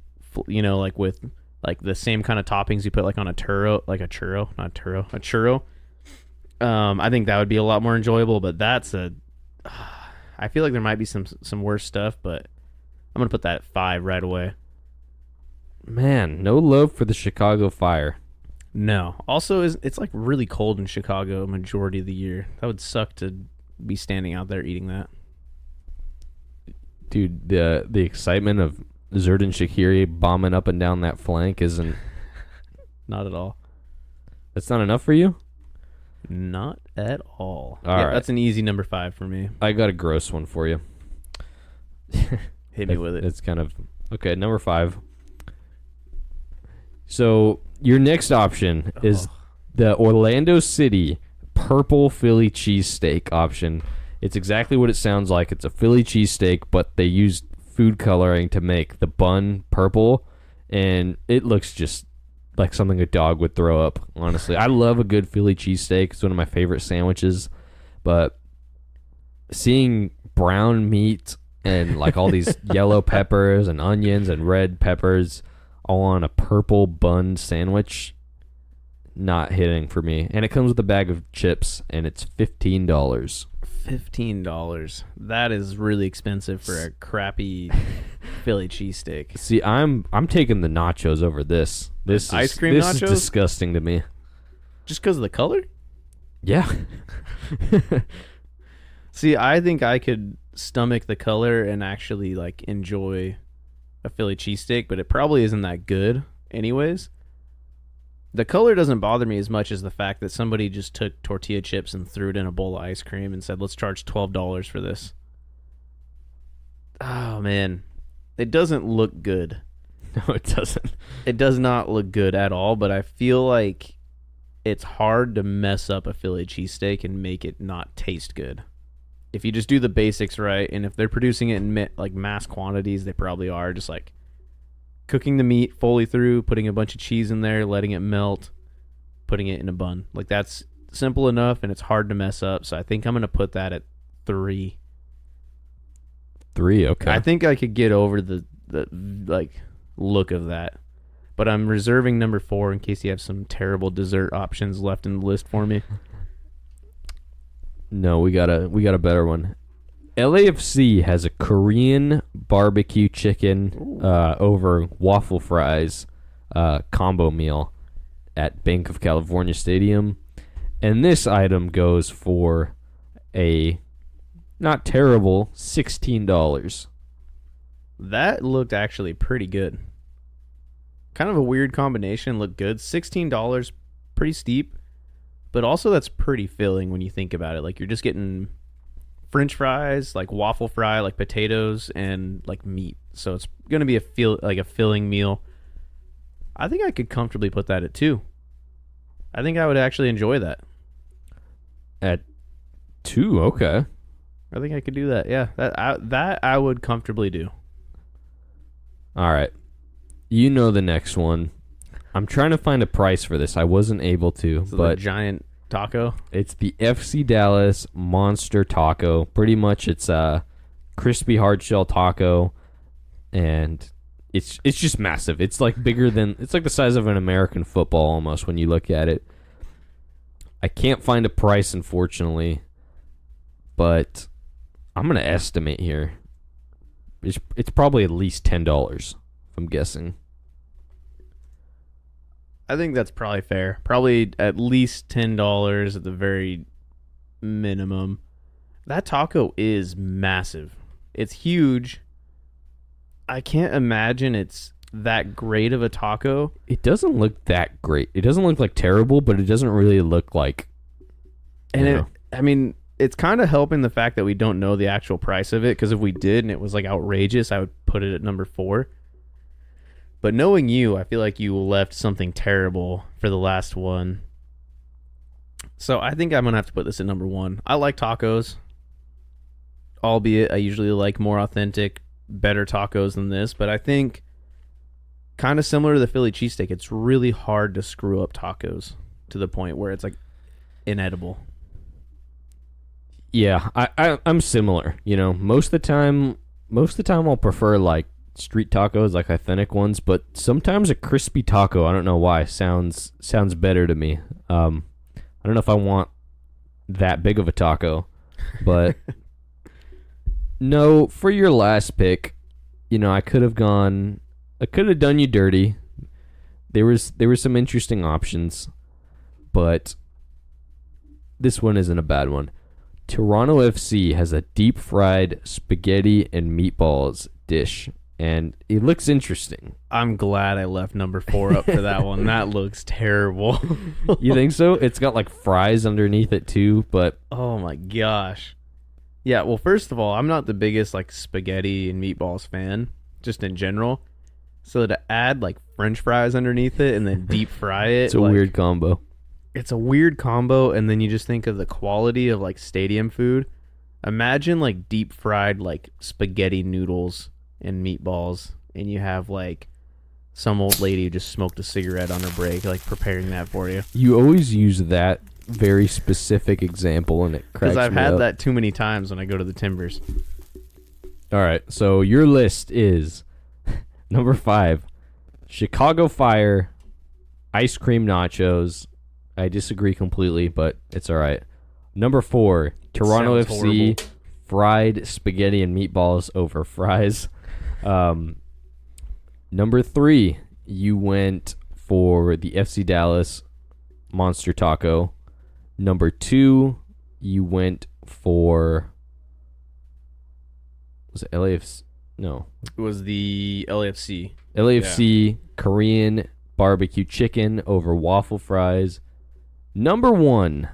you know, like with like the same kind of toppings you put like on a churro. I think that would be a lot more enjoyable, but I feel like there might be some worse stuff, but I'm going to put that at 5 right away.
Man, no love for the Chicago Fire.
No. Also, it's like really cold in Chicago majority of the year. That would suck to be standing out there eating that.
Dude, the excitement of Xherdan Shaqiri bombing up and down that flank isn't...
Not at all.
That's not enough for you?
Not at all.
All right.
That's an easy number 5 for me.
I got a gross one for you.
Hit me with it.
It's kind of... Okay, number 5. So, your next option is the Orlando City Purple Philly Cheesesteak option. It's exactly what it sounds like. It's a Philly cheesesteak, but they used food coloring to make the bun purple, and it looks just like something a dog would throw up, honestly. I love a good Philly cheesesteak. It's one of my favorite sandwiches, but seeing brown meat and like all these yellow peppers and onions and red peppers all on a purple bun sandwich, not hitting for me. And it comes with a bag of chips, and it's $15.
$15. That is really expensive for a crappy Philly cheesesteak.
See, I'm taking the nachos over this. This is
ice cream
this
nachos?
is disgusting to me.
Just because of the color?
Yeah.
See, I think I could stomach the color and actually like enjoy a Philly cheesesteak, but it probably isn't that good anyways. The color doesn't bother me as much as the fact that somebody just took tortilla chips and threw it in a bowl of ice cream and said, let's charge $12 for this. Oh, man. It doesn't look good.
No, it doesn't.
It does not look good at all, but I feel like it's hard to mess up a Philly cheesesteak and make it not taste good. If you just do the basics right, and if they're producing it in like mass quantities, they probably are, just like cooking the meat fully through, putting a bunch of cheese in there, letting it melt, putting it in a bun. Like, that's simple enough, and it's hard to mess up, so I think I'm going to put that at 3.
3, okay.
I think I could get over the like look of that, but I'm reserving number 4 in case you have some terrible dessert options left in the list for me.
No, we got a better one. LAFC has a Korean barbecue chicken over waffle fries combo meal at Bank of California Stadium. And this item goes for a not terrible $16.
That looked actually pretty good. Kind of a weird combination, looked good. $16, pretty steep. But also that's pretty filling when you think about it. Like, you're just getting French fries, like waffle fry, like potatoes, and like meat. So it's gonna be a filling meal. I think I could comfortably put that at 2. I think I would actually enjoy that.
At 2, okay.
I think I could do that. Yeah, that I would comfortably do.
All right. You know the next one. I'm trying to find a price for this. I wasn't able to,
So
but
the giant taco.
it's the FC Dallas Monster Taco. Pretty much it's a crispy hard shell taco, and it's just massive. It's like it's like the size of an American football almost when you look at it. I can't find a price, unfortunately, but I'm going to estimate here. It's probably at least $10, if I'm guessing.
I think that's probably fair. Probably at least $10 at the very minimum. That taco is massive. It's huge. I can't imagine it's that great of a taco.
It doesn't look that great. It doesn't look like terrible, but it doesn't really look like...
It's kind of helping the fact that we don't know the actual price of it, because if we did and it was like outrageous, I would put it at number 4. But knowing you, I feel like you left something terrible for the last one. So I think I'm going to have to put this at number 1. I like tacos, albeit I usually like more authentic, better tacos than this. But I think, kind of similar to the Philly cheesesteak, it's really hard to screw up tacos to the point where it's like inedible.
Yeah, I'm similar. You know, most of the time I'll prefer like street tacos, like authentic ones, but sometimes a crispy taco, I don't know why, sounds better to me. I don't know if I want that big of a taco, but no, for your last pick, you know, I could have done you dirty. There were some interesting options, but this one isn't a bad one. Toronto FC has a deep fried spaghetti and meatballs dish, and it looks interesting.
I'm glad I left number 4 up for that one. That looks terrible.
You think so? It's got like fries underneath it too, but
oh my gosh. Yeah, well, first of all, I'm not the biggest like spaghetti and meatballs fan, just in general. So to add like French fries underneath it and then deep fry it,
it's a weird combo.
It's a weird combo, and then you just think of the quality of like stadium food. Imagine like deep fried like spaghetti noodles and meatballs, and you have like some old lady who just smoked a cigarette on her break, like preparing that for you.
You always use that very specific example, and it cracks me up.
Because I've had that too many times when I go to the Timbers.
All right, so your list is number 5, Chicago Fire, ice cream nachos. I disagree completely, but it's all right. Number 4, Toronto
sounds
FC,
horrible.
fried spaghetti and meatballs over fries. Number 3, you went for the FC Dallas Monster Taco. Number 2, you went for... Was it LAFC? No.
It was the LAFC.
LAFC Korean barbecue chicken over waffle fries. Number 1.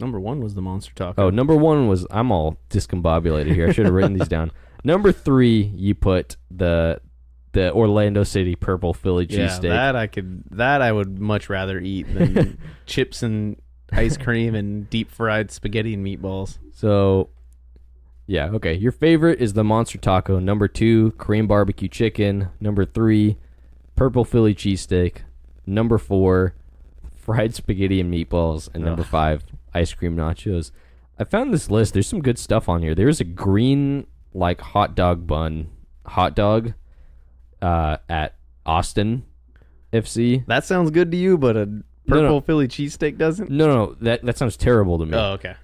Number 1 was the Monster Taco.
Oh, number 1 was... I'm all discombobulated here. I should have written these down. Number 3, you put the Orlando City purple Philly cheesesteak.
That I would much rather eat than chips and ice cream and deep fried spaghetti and meatballs.
So, yeah, okay. Your favorite is the Monster Taco. Number 2, Korean barbecue chicken. Number 3, purple Philly cheesesteak. Number 4, fried spaghetti and meatballs. And number 5, ice cream nachos. I found this list. There's some good stuff on here. There's a green, like, hot dog bun hot dog at Austin FC.
That sounds good to you, but a purple Philly cheesesteak doesn't?
No, that sounds terrible to me.
Oh, okay.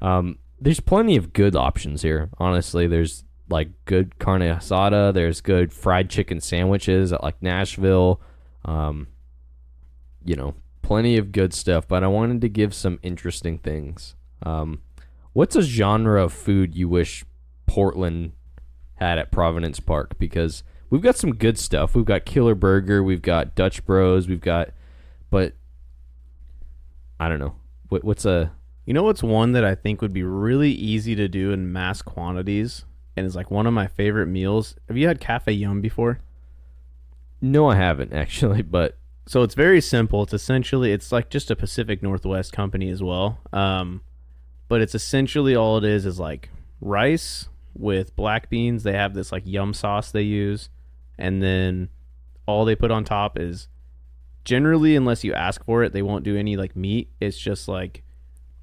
There's plenty of good options here. Honestly, there's like good carne asada. There's good fried chicken sandwiches at like Nashville. Plenty of good stuff. But I wanted to give some interesting things. What's a genre of food you wish Portland had at Providence Park? Because we've got some good stuff. We've got Killer Burger. We've got Dutch Bros. But I don't know. What's a...
You know what's one that I think would be really easy to do in mass quantities and is like one of my favorite meals? Have you had Cafe Yum before?
No, I haven't actually, but...
So it's very simple. It's like just a Pacific Northwest company as well. But it's essentially all it is like rice with black beans. They have this like yum sauce they use. And then all they put on top is, generally, unless you ask for it, they won't do any like meat. It's just like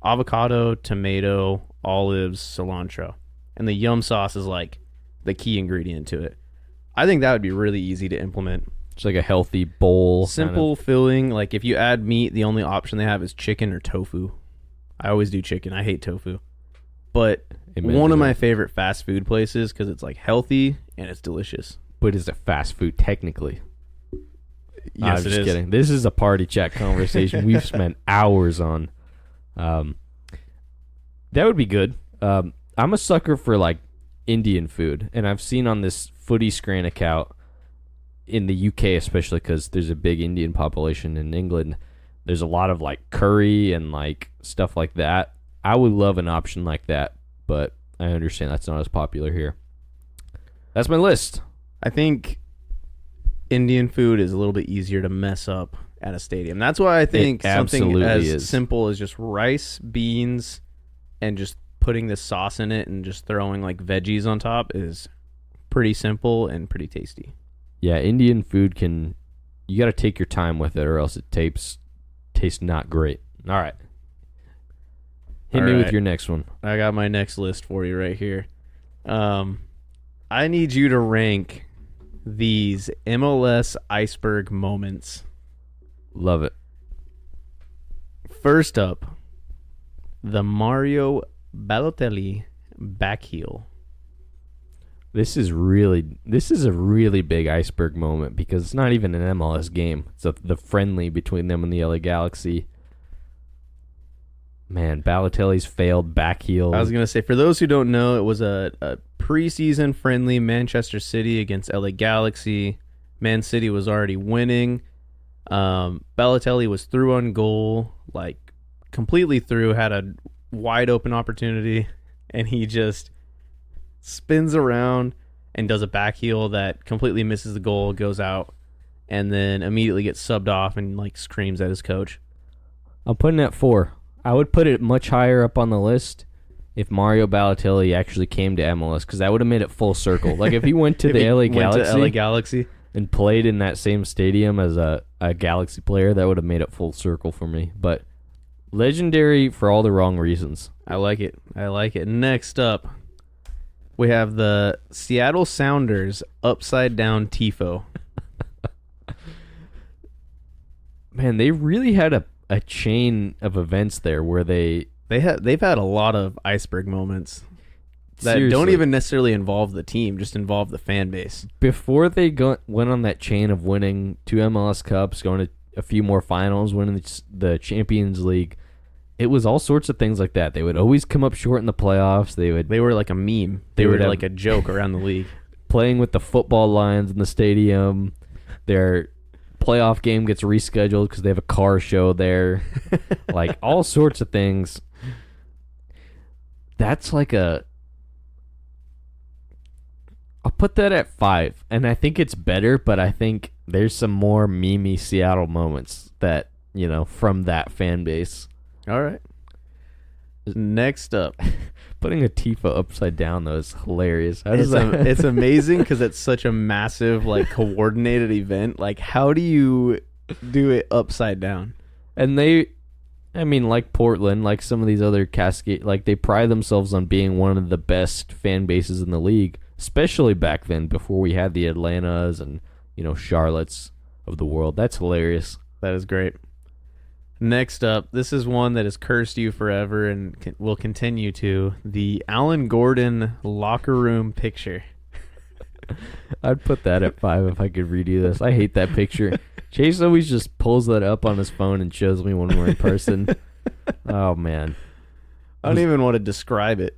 avocado, tomato, olives, cilantro. And the yum sauce is like the key ingredient to it. I think that would be really easy to implement.
It's like a healthy bowl.
Simple filling. Like if you add meat, the only option they have is chicken or tofu. I always do chicken. I hate tofu. But one of my favorite fast food places because it's like healthy and it's delicious.
But is it fast food technically?
Yes,
I'm just kidding. This is a party chat conversation we've spent hours on. That would be good. I'm a sucker for like Indian food, and I've seen on this Footy Scran account in the UK, especially because there's a big Indian population in England. There's a lot of like curry and like stuff like that. I would love an option like that, but I understand that's not as popular here. That's my list.
I think Indian food is a little bit easier to mess up at a stadium. That's why I think something as simple as just rice, beans, and just putting this sauce in it and just throwing like veggies on top is pretty simple and pretty tasty.
Yeah, Indian food you got to take your time with it or else it tastes not great. All right. Hit me with your next one.
I got my next list for you right here. I need you to rank these MLS Iceberg moments.
Love it.
First up, the Mario Balotelli back heel.
This is a really big Iceberg moment because it's not even an MLS game. It's the friendly between them and the LA Galaxy. Man, Balotelli's failed back heel.
I was going to say, for those who don't know, it was a preseason friendly Manchester City against LA Galaxy. Man City was already winning. Balotelli was through on goal, like completely through, had a wide open opportunity, and he just spins around and does a back heel that completely misses the goal, goes out, and then immediately gets subbed off and like screams at his coach.
I'm putting it at 4. I would put it much higher up on the list if Mario Balotelli actually came to MLS because that would have made it full circle. Like if he went to the LA Galaxy and played in that same stadium as a Galaxy player, that would have made it full circle for me. But legendary for all the wrong reasons.
I like it. Next up, we have the Seattle Sounders upside down tifo.
Man, they really had a a chain of events there where they've
had a lot of iceberg moments that
seriously,
don't even necessarily involve the team, just involve the fan base.
before they went on that chain of winning 2 MLS Cups, going to a few more finals, winning the Champions League. It was all sorts of things like that. They would always come up short in the playoffs. They
were like a meme. They were like a joke around the league.
Playing with the football lines in the stadium. Their playoff game gets rescheduled because they have a car show there. Like all sorts of things. That's like I'll put that at 5. And I think it's better, but I think there's some more memey Seattle moments that, from that fan base.
All right. Next up.
Putting a Tifa upside down, though, is hilarious. How does that...
It's amazing because it's such a massive, coordinated event. Like, how do you do it upside down?
And like Portland, like some of these other Cascade, they pride themselves on being one of the best fan bases in the league, especially back then before we had the Atlantas and, Charlottes of the world. That's hilarious.
That is great. Next up, this is one that has cursed you forever and will continue to. The Alan Gordon locker room picture.
I'd put that at 5 if I could redo this. I hate that picture. Chase always just pulls that up on his phone and shows me when we're in person. Oh, man.
I don't even want to describe it.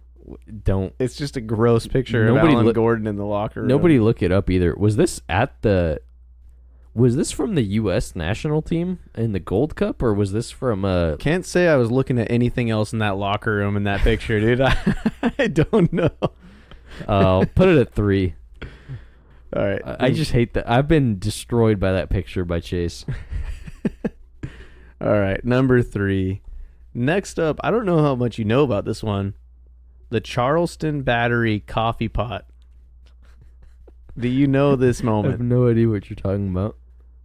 Don't.
It's just a gross picture of Alan Gordon in the locker room.
Nobody look it up either. Was this from the U.S. national team in the Gold Cup, or was this from
Can't say I was looking at anything else in that locker room in that picture, dude. I don't know.
I'll put it at 3.
All right.
I just hate that. I've been destroyed by that picture by Chase.
All right, number 3. Next up, I don't know how much you know about this one. The Charleston Battery coffee pot. Do you know this moment?
I have no idea what you're talking about.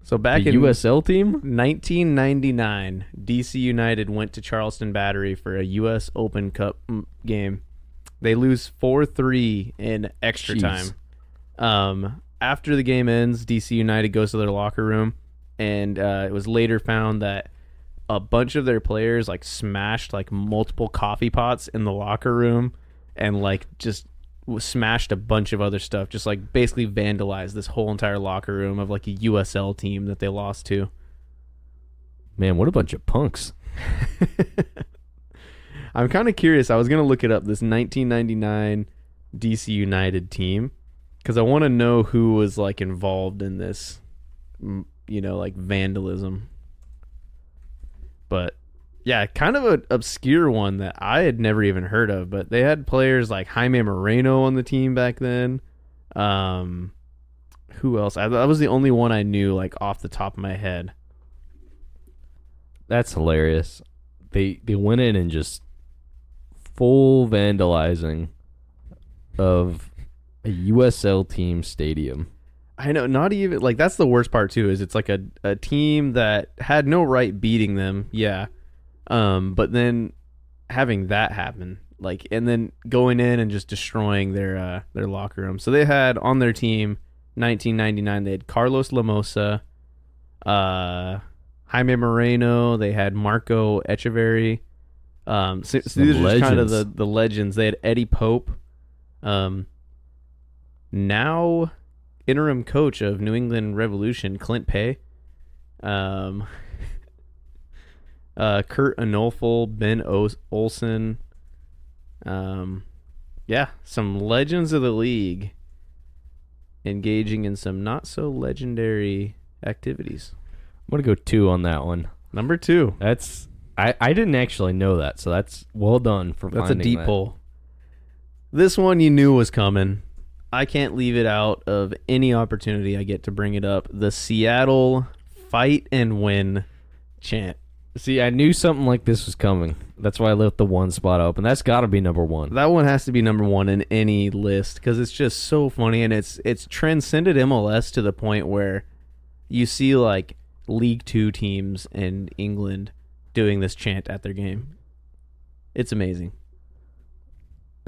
So back
the
in
USL team?
1999, DC United went to Charleston Battery for a U.S. Open Cup game. They lose 4-3 in extra
Jeez.
time. After the game ends, DC United goes to their locker room, and it was later found that a bunch of their players smashed multiple coffee pots in the locker room and just smashed a bunch of other stuff, just basically vandalized this whole entire locker room of a USL team that they lost to.
Man, what a bunch of punks.
I'm kind of curious. I was going to look it up, this 1999 DC United team, because I want to know who was involved in this, vandalism. But yeah, kind of an obscure one that I had never even heard of, but they had players like Jaime Moreno on the team back then. Who else? That was the only one I knew off the top of my head.
That's hilarious. They went in and just full vandalizing of a USL team stadium.
I know, not even that's the worst part too, is it's a team that had no right beating them, yeah. But then having that happen, and then going in and just destroying their locker room. So they had on their team 1999, they had Carlos Lamosa, Jaime Moreno, they had Marco Echeverry. So these are just kind of the legends. They had Eddie Pope, now interim coach of New England Revolution, Clint Pay. Kurt Anolfo, Ben Olsen. Yeah, some legends of the league engaging in some not so legendary activities.
I'm going to go 2 on that one.
Number 2.
That's I didn't actually know that, so that's well done for finding that.
That's a deep pull. This one you knew was coming. I can't leave it out of any opportunity I get to bring it up. The Seattle Fight and Win chant.
See, I knew something like this was coming. That's why I left the 1 spot open. That's got to be number 1.
That one has to be number 1 in any list because it's just so funny, and it's transcended MLS to the point where you see League 2 teams in England doing this chant at their game. It's amazing.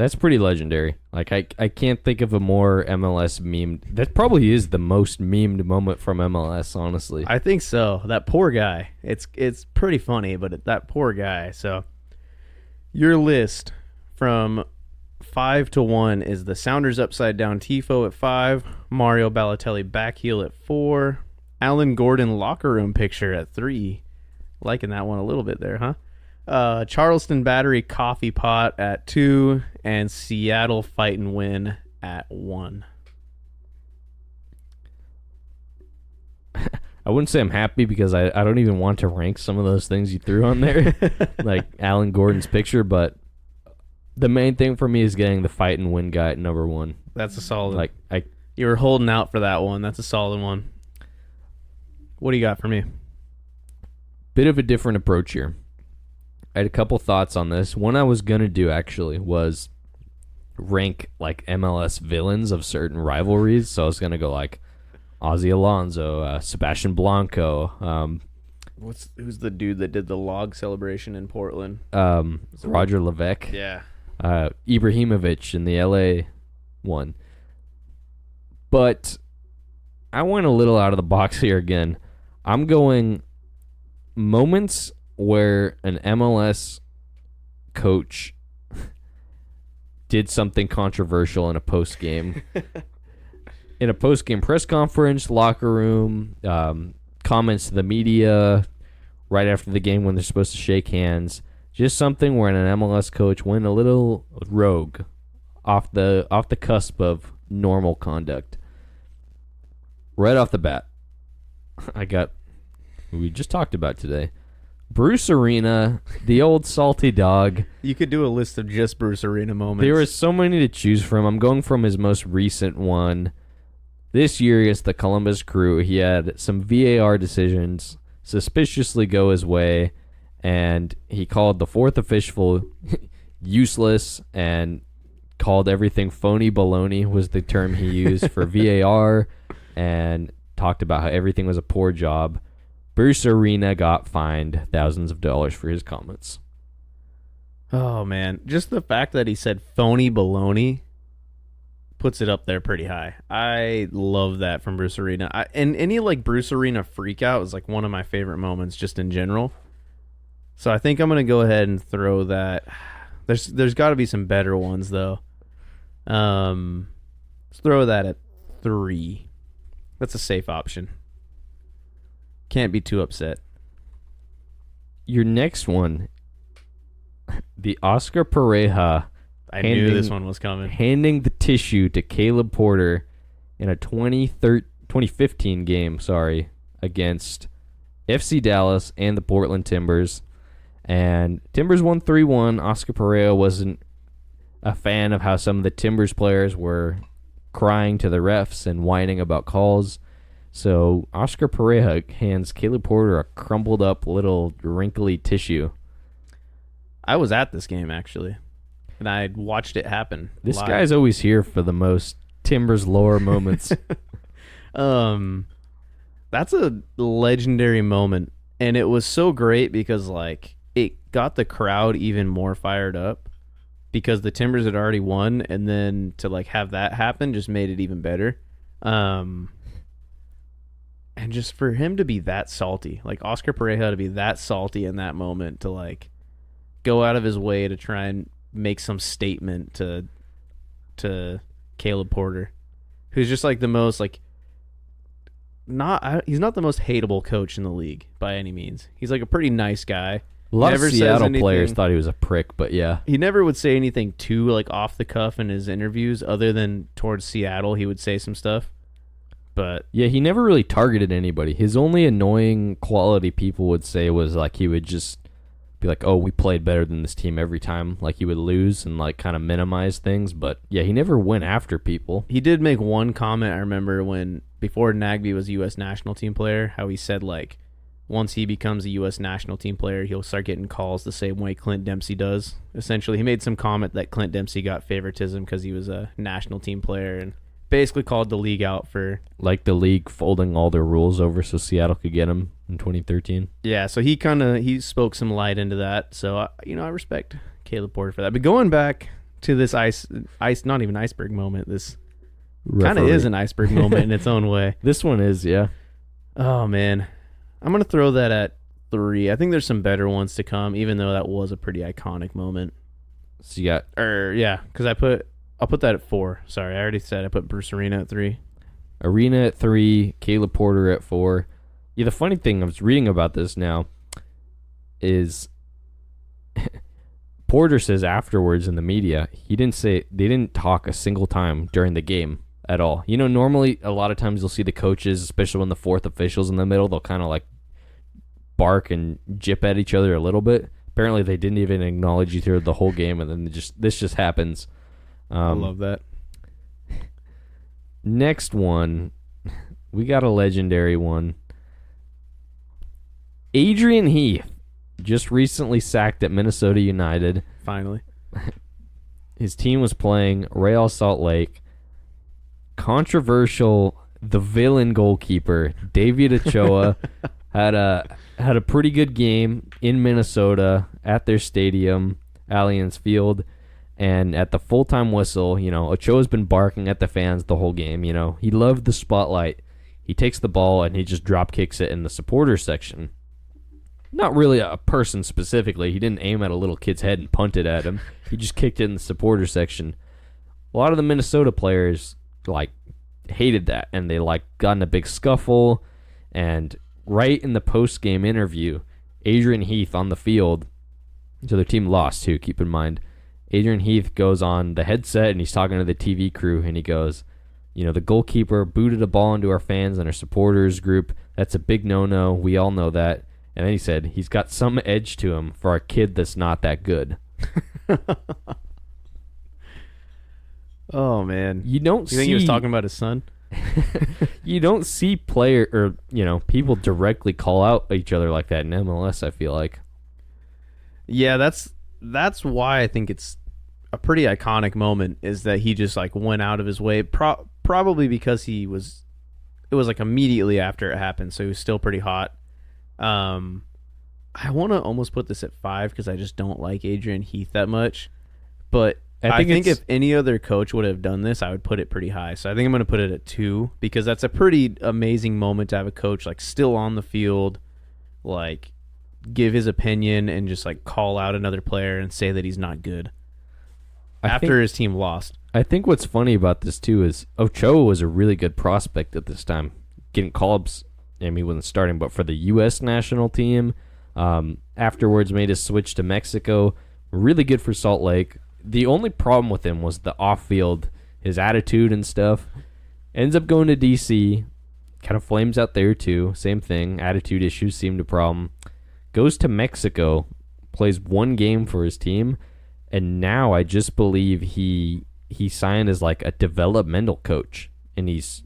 That's pretty legendary. Like I can't think of a more MLS meme. That probably is the most memed moment from MLS, honestly.
I think so. That poor guy. It's pretty funny, but that poor guy. So your list from 5 to 1 is the Sounders upside down tifo at 5, Mario Balotelli back heel at 4, Alan Gordon locker room picture at 3. Liking that one a little bit there, huh? Charleston Battery coffee pot at 2, and Seattle fight and win at 1.
I wouldn't say I'm happy because I don't even want to rank some of those things you threw on there, like Alan Gordon's picture, but the main thing for me is getting the fight and win guy at number 1.
That's a solid.
Like
you were holding out for that one. That's a solid one. What do you got for me?
Bit of a different approach here. I had a couple thoughts on this. One I was going to do, actually, was rank, like, MLS villains of certain rivalries. So I was going to go, like, Ozzy Alonso, Sebastian Blanco.
Who's the dude that did the log celebration in Portland?
Roger Levesque.
Yeah.
Ibrahimovic in the LA one. But I went a little out of the box here again. I'm going moments where an MLS coach did something controversial in a post-game. In a post-game press conference, locker room, comments to the media right after the game when they're supposed to shake hands. Just something where an MLS coach went a little rogue off the cusp of normal conduct. Right off the bat, we just talked about today. Bruce Arena, the old salty dog.
You could do a list of just Bruce Arena moments.
There were so many to choose from. I'm going from his most recent one. This year against the Columbus Crew, he had some VAR decisions suspiciously go his way, and he called the fourth official useless and called everything phony baloney was the term he used for VAR, and talked about how everything was a poor job. Bruce Arena got fined thousands of dollars for his comments.
Oh, man. Just the fact that he said phony baloney puts it up there pretty high. I love that from Bruce Arena. And any like Bruce Arena freak out is like one of my favorite moments just in general. So I think I'm going to go ahead and throw that. There's got to be some better ones though. Let's throw that at 3. That's a safe option. Can't be too upset.
Your next one, the Oscar Pareja.
I knew this one was coming.
Handing the tissue to Caleb Porter in a 2015 game, against FC Dallas and the Portland Timbers. And Timbers won 3-1. Oscar Pareja wasn't a fan of how some of the Timbers players were crying to the refs and whining about calls. So Oscar Pareja hands Caleb Porter a crumpled up little wrinkly tissue.
I was at this game actually, and I watched it happen.
This
live.
guy's always here for the most Timbers lore moments.
That's a legendary moment, and it was so great because like it got the crowd even more fired up because the Timbers had already won, and then to like have that happen just made it even better. And just for him to be that salty, like Oscar Pareja to be that salty in that moment, to like go out of his way to try and make some statement to Caleb Porter, who's just like the most like he's not the most hateable coach in the league by any means. He's like a pretty nice guy.
A lot of Seattle players thought he was a prick, but yeah.
He never would say anything too like off the cuff in his interviews other than towards Seattle he would say some stuff. But
yeah, he never really targeted anybody. His only annoying quality people would say was like he would just be like, oh, we played better than this team every time. Like he would lose and like kind of minimize things. But yeah, he never went after people.
He did make one comment, I remember, when before Nagby was a U.S. national team player, how he said like once he becomes a U.S. national team player, he'll start getting calls the same way Clint Dempsey does. Essentially, he made some comment that Clint Dempsey got favoritism because he was a national team player and basically called the league out for
like the league folding all their rules over so Seattle could get him in 2013.
Yeah, so he spoke some light into that. So I respect Caleb Porter for that. But going back to this ice, not even iceberg moment. This kind of
Referee.
is an iceberg moment in its own way.
This one is, yeah.
Oh man, I'm gonna throw that at 3. I think there's some better ones to come, even though that was a pretty iconic moment.
So you got
Because I'll put that at 4. Sorry, I already said I put Bruce Arena at 3.
Arena at 3, Caleb Porter at 4. Yeah, the funny thing I was reading about this now is Porter says afterwards in the media, they didn't talk a single time during the game at all. You know, normally a lot of times you'll see the coaches, especially when the fourth official's in the middle, they'll kind of like bark and jip at each other a little bit. Apparently they didn't even acknowledge each other the whole game, and then this just happens.
I love that.
Next one, we got a legendary one. Adrian Heath, just recently sacked at Minnesota United.
Finally.
His team was playing Real Salt Lake. Controversial, the villain goalkeeper, David Ochoa, had a pretty good game in Minnesota at their stadium, Allianz Field. And at the full-time whistle, you know, Ochoa's been barking at the fans the whole game, you know. He loved the spotlight. He takes the ball and he just drop kicks it in the supporters section. Not really a person specifically. He didn't aim at a little kid's head and punt it at him. He just kicked it in the supporters section. A lot of the Minnesota players, like, hated that, and they, like, got in a big scuffle. And right in the post-game interview, Adrian Heath on the field, so their team lost too, keep in mind. Adrian Heath goes on the headset and he's talking to the TV crew and he goes, you know, the goalkeeper booted a ball into our fans and our supporters group. That's a big no-no. We all know that. And then he said, he's got some edge to him for a kid that's not that good.
Oh, man.
You think
he was talking about his son?
You don't see people directly call out each other like that in MLS, I feel like.
Yeah, that's why I think it's a pretty iconic moment, is that he just like went out of his way, probably because it was like immediately after it happened, so he was still pretty hot. I want to almost put this at 5 because I just don't like Adrian Heath that much, but I think if any other coach would have done this, I would put it pretty high. So I think I'm going to put it at 2 because that's a pretty amazing moment to have a coach like still on the field, like give his opinion and just like call out another player and say that he's not good after his team lost. I
think what's funny about this too is Ochoa was a really good prospect at this time, getting call-ups. I mean, he wasn't starting, but for the U.S. national team, afterwards made his switch to Mexico. Really good for Salt Lake. The only problem with him was the off-field, his attitude and stuff. Ends up going to D.C., kind of flames out there too. Same thing, attitude issues seemed a problem. Goes to Mexico, plays one game for his team, and now I just believe he signed as like a developmental coach, and he's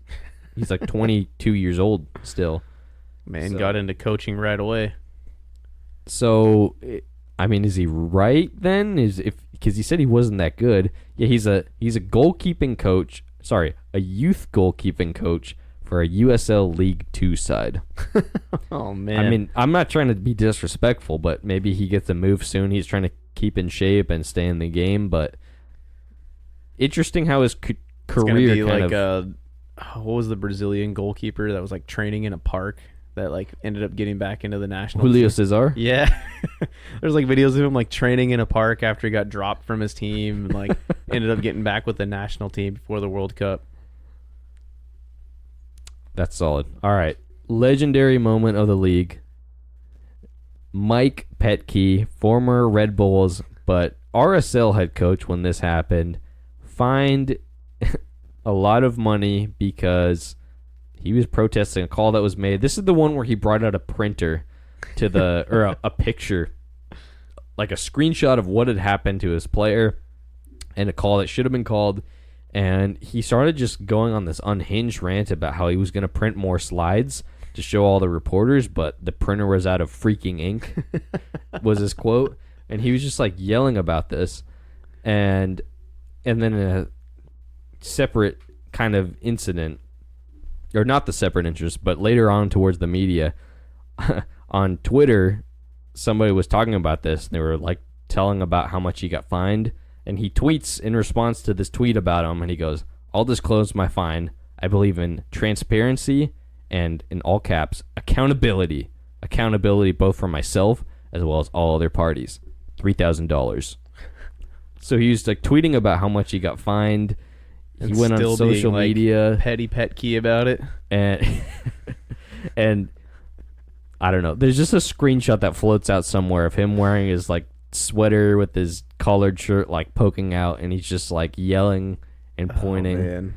like 22 years old still.
Man, got into coaching right away.
So, I mean, is he right then? Because he said he wasn't that good. Yeah, he's a goalkeeping coach. Sorry, a youth goalkeeping coach for a USL League 2 side.
Oh, man.
I mean, I'm not trying to be disrespectful, but maybe he gets a move soon. He's trying to keep in shape and stay in the game, but interesting how his career kind of...
what was the Brazilian goalkeeper that was like training in a park that like ended up getting back into the national
Julio
team?
Cesar?
Yeah. There's like videos of him like training in a park after he got dropped from his team and like ended up getting back with the national team before the World Cup.
That's solid. All right. Legendary moment of the league. Mike Petke, former Red Bulls, but RSL head coach when this happened, fined a lot of money because he was protesting a call that was made. This is the one where he brought out a printer to the or a picture, like a screenshot of what had happened to his player and a call that should have been called. And he started just going on this unhinged rant about how he was going to print more slides to show all the reporters, but the printer was out of freaking ink, was his quote. And he was just like yelling about this. And then in a separate kind of incident, or not the separate interest, but later on towards the media, on Twitter, somebody was talking about this. They were like telling about how much he got fined. And he tweets in response to this tweet about him, and he goes, "I'll disclose my fine. I believe in transparency and, in all caps, accountability. Accountability both for myself as well as all other parties. $3,000. So he was like tweeting about how much he got fined. He
And
went on
still
social
being, like,
media
petty pet key about it.
and and I don't know. There's just a screenshot that floats out somewhere of him wearing his like sweater with his collared shirt like poking out, and he's just like yelling and pointing.
Oh, man.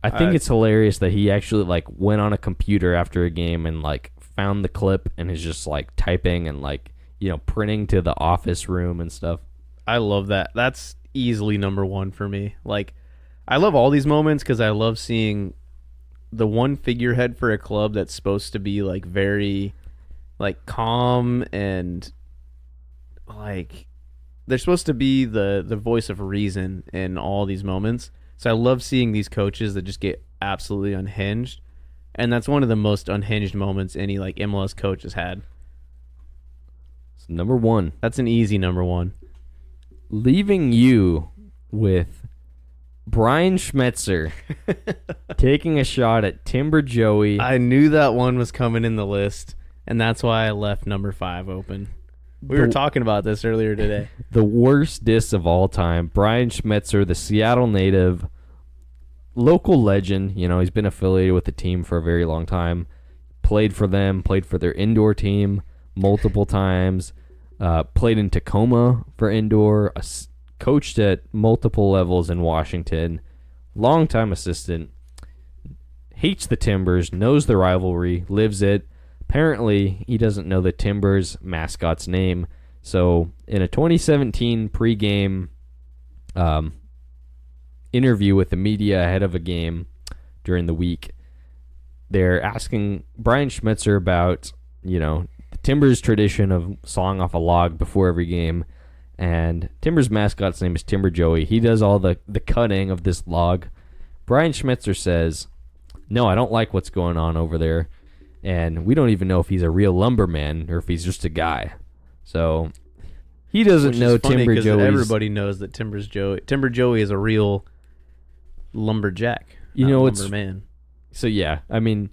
I think it's hilarious that he actually like went on a computer after a game and like found the clip and is just like typing and like, you know, printing to the office room and stuff.
I love that. That's easily number one for me. Like, I love all these moments because I love seeing the one figurehead for a club that's supposed to be like very like calm and like they're supposed to be the voice of reason in all these moments. So I love seeing these coaches that just get absolutely unhinged. And that's one of the most unhinged moments any like MLS coach has had.
So number one.
That's an easy number one.
Leaving you with Brian Schmetzer taking a shot at Timber Joey.
I knew that one was coming in the list, and that's why I left number 5 open. We were talking about this earlier today.
The worst diss of all time. Brian Schmetzer, the Seattle native, local legend. You know, he's been affiliated with the team for a very long time. Played for them, played for their indoor team multiple times. Played in Tacoma for indoor. Coached at multiple levels in Washington. Longtime assistant. Hates the Timbers, knows the rivalry, lives it. Apparently, he doesn't know the Timbers mascot's name. So, in a 2017 pregame interview with the media ahead of a game during the week, they're asking Brian Schmetzer about, you know, the Timbers tradition of sawing off a log before every game. And Timbers mascot's name is Timber Joey. He does all the cutting of this log. Brian Schmetzer says, "No, I don't like what's going on over there. And we don't even know if he's a real lumberman or if he's just a guy." So he doesn't know Timber Joey.
Everybody knows that Timber Joey is a real lumberjack.
You know, it's
lumberman.
So yeah, I mean,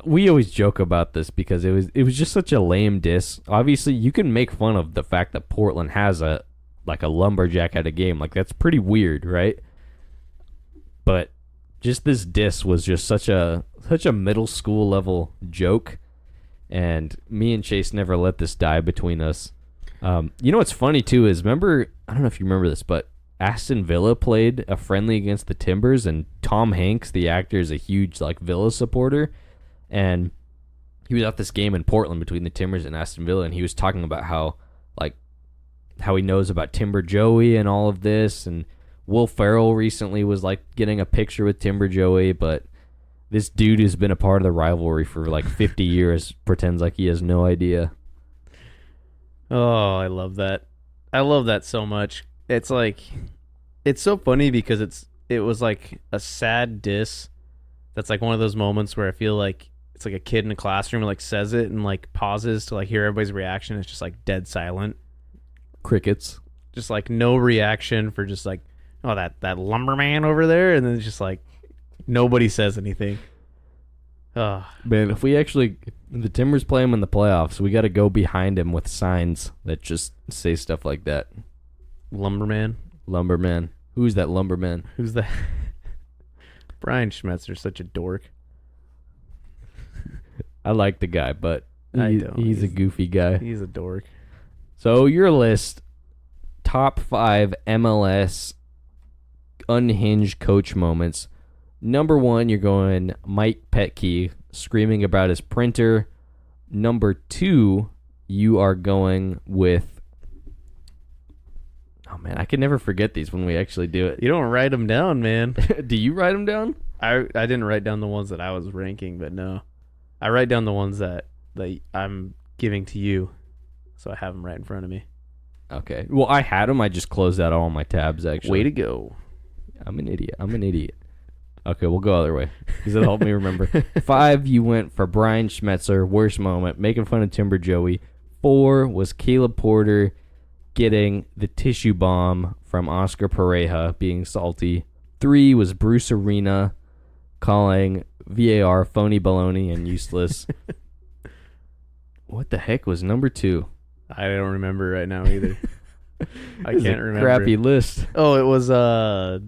we always joke about this because it was just such a lame diss. Obviously, you can make fun of the fact that Portland has a lumberjack at a game. Like, that's pretty weird, right? But just this diss was just such a middle school level joke, and me and Chase never let this die between us. You know what's funny too is, remember, I don't know if you remember this, but Aston Villa played a friendly against the Timbers, and Tom Hanks, the actor, is a huge like Villa supporter, and he was at this game in Portland between the Timbers and Aston Villa, and he was talking about how he knows about Timber Joey and all of this, and Will Ferrell recently was like getting a picture with Timber Joey, but this dude who's been a part of the rivalry for like 50 years pretends like he has no idea.
Oh, I love that. I love that so much. It's like, it's so funny because it was like a sad diss. That's like one of those moments where I feel like it's like a kid in a classroom like says it and like pauses to like hear everybody's reaction. It's just like dead silent.
Crickets.
Just like no reaction for just like, oh, that lumberman over there, and then it's just like nobody says anything. Oh
man, if the Timbers play him in the playoffs, we got to go behind him with signs that just say stuff like that.
Lumberman.
Who's that lumberman?
Who's that? Brian Schmetzer's such a dork.
I like the guy, but he's a goofy guy.
He's a dork.
So your list, top 5 MLS unhinged coach moments. Number 1, you're going Mike Petke screaming about his printer. Number 2, you are going with... Oh, man, I can never forget these when we actually do it.
You don't write them down, man.
Do you write them down?
I didn't write down the ones that I was ranking, but no. I write down the ones that I'm giving to you, so I have them right in front of me.
Okay. Well, I had them. I just closed out all my tabs, actually.
Way to go.
I'm an idiot. Okay, we'll go other way because it'll help me remember. 5, you went for Brian Schmetzer, worst moment, making fun of Timber Joey. 4 was Caleb Porter getting the tissue bomb from Oscar Pareja being salty. 3 was Bruce Arena calling VAR phony baloney and useless. What the heck was number 2?
I don't remember right now either. I can't remember.
Crappy list.
Oh, it was the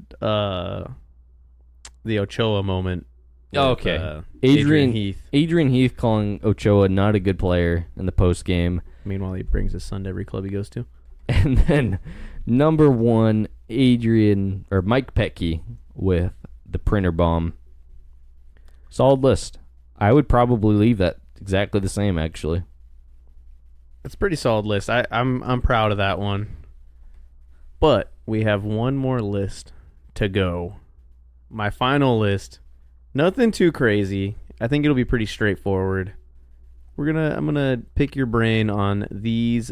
Ochoa moment.
Oh,
with,
okay.
Adrian Heath.
Adrian Heath calling Ochoa not a good player in the post game.
Meanwhile, he brings his son to every club he goes to.
And then number 1, Mike Petke with the printer bomb. Solid list. I would probably leave that exactly the same, actually.
It's a pretty solid list. I'm proud of that one. But we have one more list to go. My final list, nothing too crazy. I think it'll be pretty straightforward. I'm gonna pick your brain on these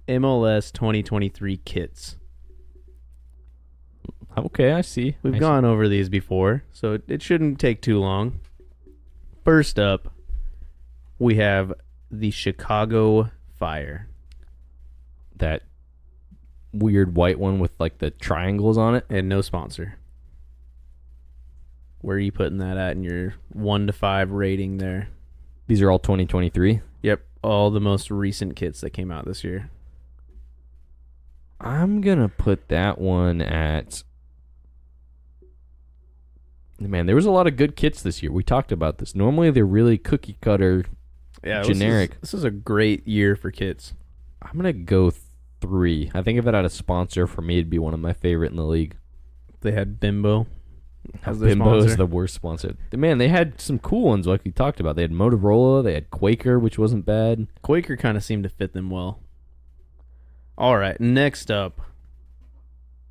MLS 2023 kits.
Okay, I see.
We've gone over these before, so it shouldn't take too long. First up, we have the Chicago Fire.
That weird white one with like the triangles on it.
And no sponsor. Where are you putting that at in your 1 to 5 rating there?
These are all 2023?
Yep, all the most recent kits that came out this year.
I'm going to put that one at... Man, there was a lot of good kits this year. We talked about this. Normally, they're really cookie cutter, generic.
This is a great year for kits.
I'm going to go 3. I think if it had a sponsor, for me, it'd be one of my favorite in the league.
They had Bimbo as their
Bimbo
sponsor.
is the worst sponsor. Man, they had some cool ones like we talked about. They had Motorola. They had Quaker, which wasn't bad.
Quaker kind of seemed to fit them well. All right, next up,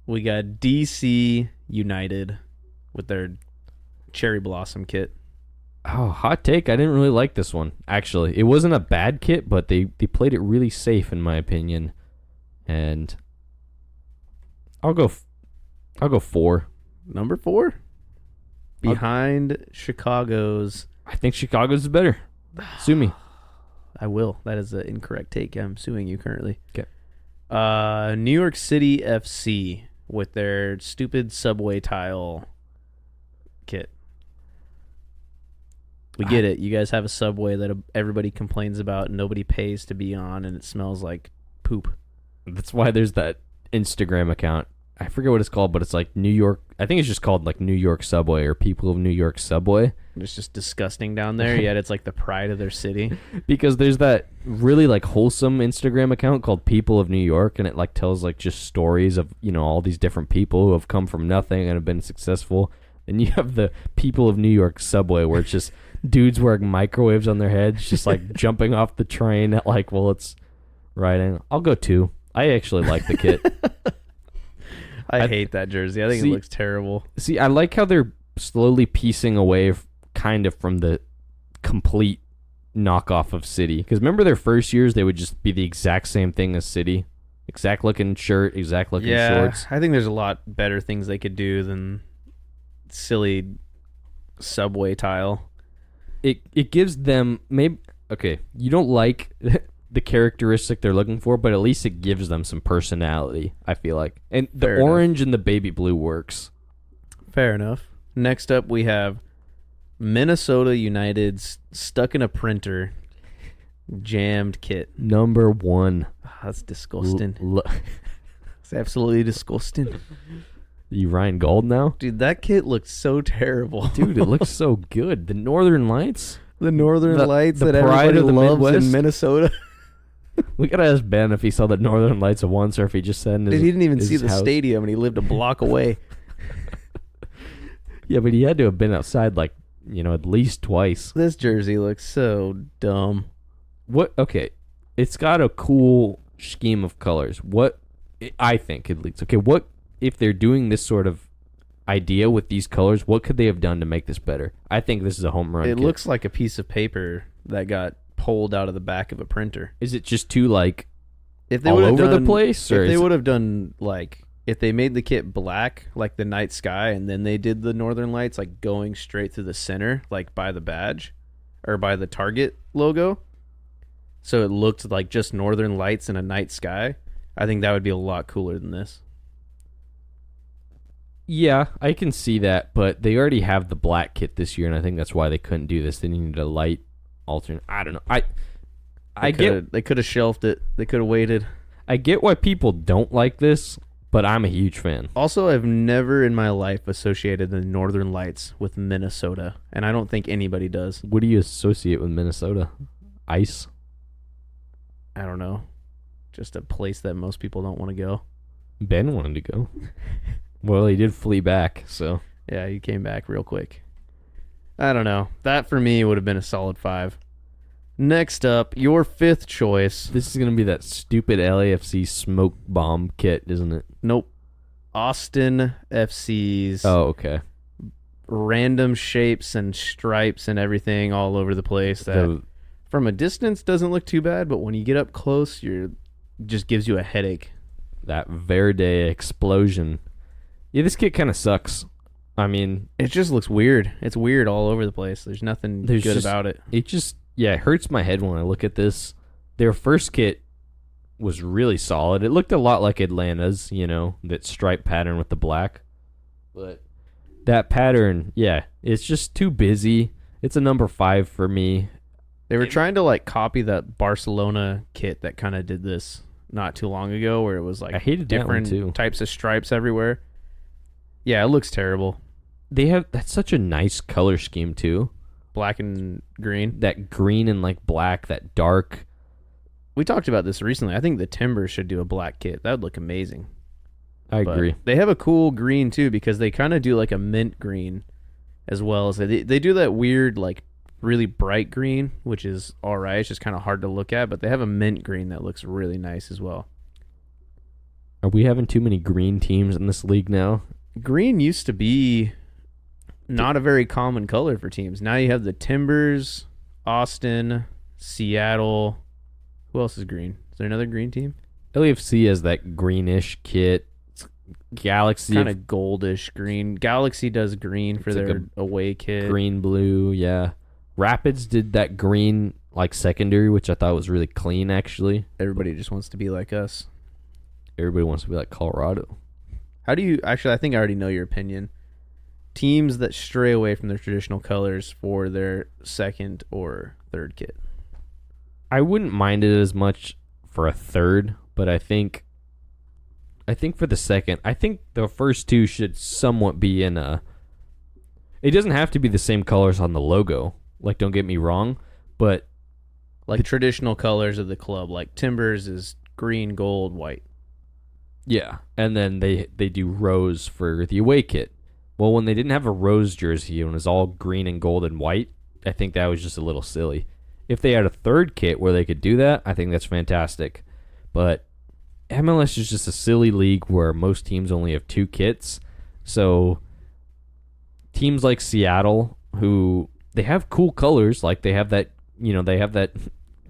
we got DC United with their Cherry Blossom kit.
Oh, hot take. I didn't really like this one, actually. It wasn't a bad kit, but they played it really safe, in my opinion. And I'll go 4.
Number 4? Behind Chicago's...
I think Chicago's better. Sue me.
I will. That is an incorrect take. I'm suing you currently.
Okay.
New York City FC with their stupid subway tile kit. We get it. You guys have a subway that everybody complains about and nobody pays to be on, and it smells like poop.
That's why there's that Instagram account. I forget what it's called, but it's like New York. I think it's just called like New York Subway or People of New York Subway.
It's just disgusting down there, yet it's like the pride of their city.
Because there's that really like wholesome Instagram account called People of New York, and it like tells like just stories of, you know, all these different people who have come from nothing and have been successful. And you have the People of New York Subway where it's just dudes wearing microwaves on their heads, just like jumping off the train at like, well, it's riding. I'll go 2. I actually like the kit.
I hate that jersey. I think it looks terrible.
See, I like how they're slowly piecing away kind of from the complete knockoff of City. Because remember their first years, they would just be the exact same thing as City. Exact looking shirt, exact looking shorts.
I think there's a lot better things they could do than silly subway tile.
It gives them maybe okay. You don't like the characteristic they're looking for, but at least it gives them some personality. I feel like, and the
Fair
orange and the baby blue works.
Fair enough. Next up, we have Minnesota United's stuck in a printer jammed kit.
Number 1.
That's disgusting. It's absolutely disgusting.
You Ryan Gold now?
Dude, that kit looks so terrible.
Dude, it looks so good. The Northern Lights?
The Northern Lights
the
that
pride
everybody
of the
loves
Midwest?
in Minnesota.
We gotta ask Ben if he saw the Northern Lights once or if he just said in his
Dude, he didn't even
his
see the
house.
stadium, and he lived a block away.
Yeah, but he had to have been outside like, you know, at least twice.
This jersey looks so dumb.
What? Okay, it's got a cool scheme of colors. What I think at least. Okay, what if they're doing this sort of idea with these colors? What could they have done to make this better? I think this is a home run.
It
kit.
looks like a piece of paper that got pulled out of the back of a printer.
Is it just too like
If they
all
would have
over
done,
the place? Or
if they
is it-
would have done like if they made the kit black like the night sky, and then they did the Northern Lights like going straight through the center, like by the badge or by the Target logo, so it looked like just Northern Lights in a night sky, I think that would be a lot cooler than this.
Yeah, I can see that, but they already have the black kit this year, and I think that's why they couldn't do this. They needed a light alternate. I don't know.
They could have shelved it. They could have waited.
I get why people don't like this, but I'm a huge fan.
Also, I've never in my life associated the Northern Lights with Minnesota, and I don't think anybody does.
What do you associate with Minnesota? Ice?
I don't know. Just a place that most people don't want to go.
Ben wanted to go. Well, he did flee back, so.
Yeah, he came back real quick. I don't know. That for me would have been a solid 5. Next up, your 5th choice.
This is going to be that stupid LAFC smoke bomb kit, isn't it?
Nope. Austin FC's
Oh, okay.
random shapes and stripes and everything all over the place that from a distance doesn't look too bad, but when you get up close, just gives you a headache.
That Verde explosion. Yeah, this kit kind of sucks. I mean,
it just looks weird. It's weird all over the place. There's nothing good about it.
It hurts my head when I look at this. Their first kit was really solid. It looked a lot like Atlanta's, that stripe pattern with the black. But that pattern, yeah, it's just too busy. It's a number 5 for me.
They were trying to copy that Barcelona kit that kind of did this not too long ago, where it was
I hated
different types of stripes everywhere. Yeah, it looks terrible.
That's such a nice color scheme too.
Black and green.
That green and black, that dark.
We talked about this recently. I think the Timbers should do a black kit. That would look amazing.
I agree.
They have a cool green too, because they kind of do a mint green as well. As they do that weird really bright green, which is all right. It's just kind of hard to look at, but they have a mint green that looks really nice as well.
Are we having too many green teams in this league now?
Green used to be not a very common color for teams. Now you have the Timbers, Austin, Seattle. Who else is green? Is there another green team?
LAFC has that greenish kit. Galaxy
kind of goldish green. Galaxy does green for their away kit.
Green blue, yeah. Rapids did that green secondary, which I thought was really clean actually.
Everybody just wants to be like us.
Everybody wants to be like Colorado.
How do you actually? I think I already know your opinion. Teams that stray away from their traditional colors for their second or third kit.
I wouldn't mind it as much for a third, but I think for the second, I think the first two should somewhat be in a. It doesn't have to be the same colors on the logo. Don't get me wrong, but
the traditional colors of the club, Timbers is green, gold, white.
Yeah, and then they do rose for the away kit. Well, when they didn't have a rose jersey and it was all green and gold and white, I think that was just a little silly. If they had a third kit where they could do that, I think that's fantastic. But MLS is just a silly league where most teams only have 2 kits. So teams like Seattle, who they have cool colors, they have that, they have that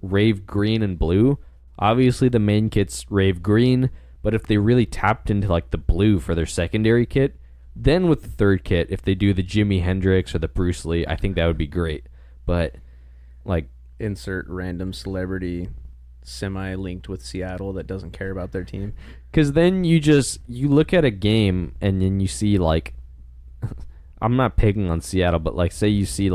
rave green and blue. Obviously the main kit's rave green, but if they really tapped into the blue for their secondary kit, then with the third kit, if they do the Jimi Hendrix or the Bruce Lee, I think that would be great. But
insert random celebrity semi-linked with Seattle that doesn't care about their team.
Because then you look at a game and then you see I'm not picking on Seattle, but say you see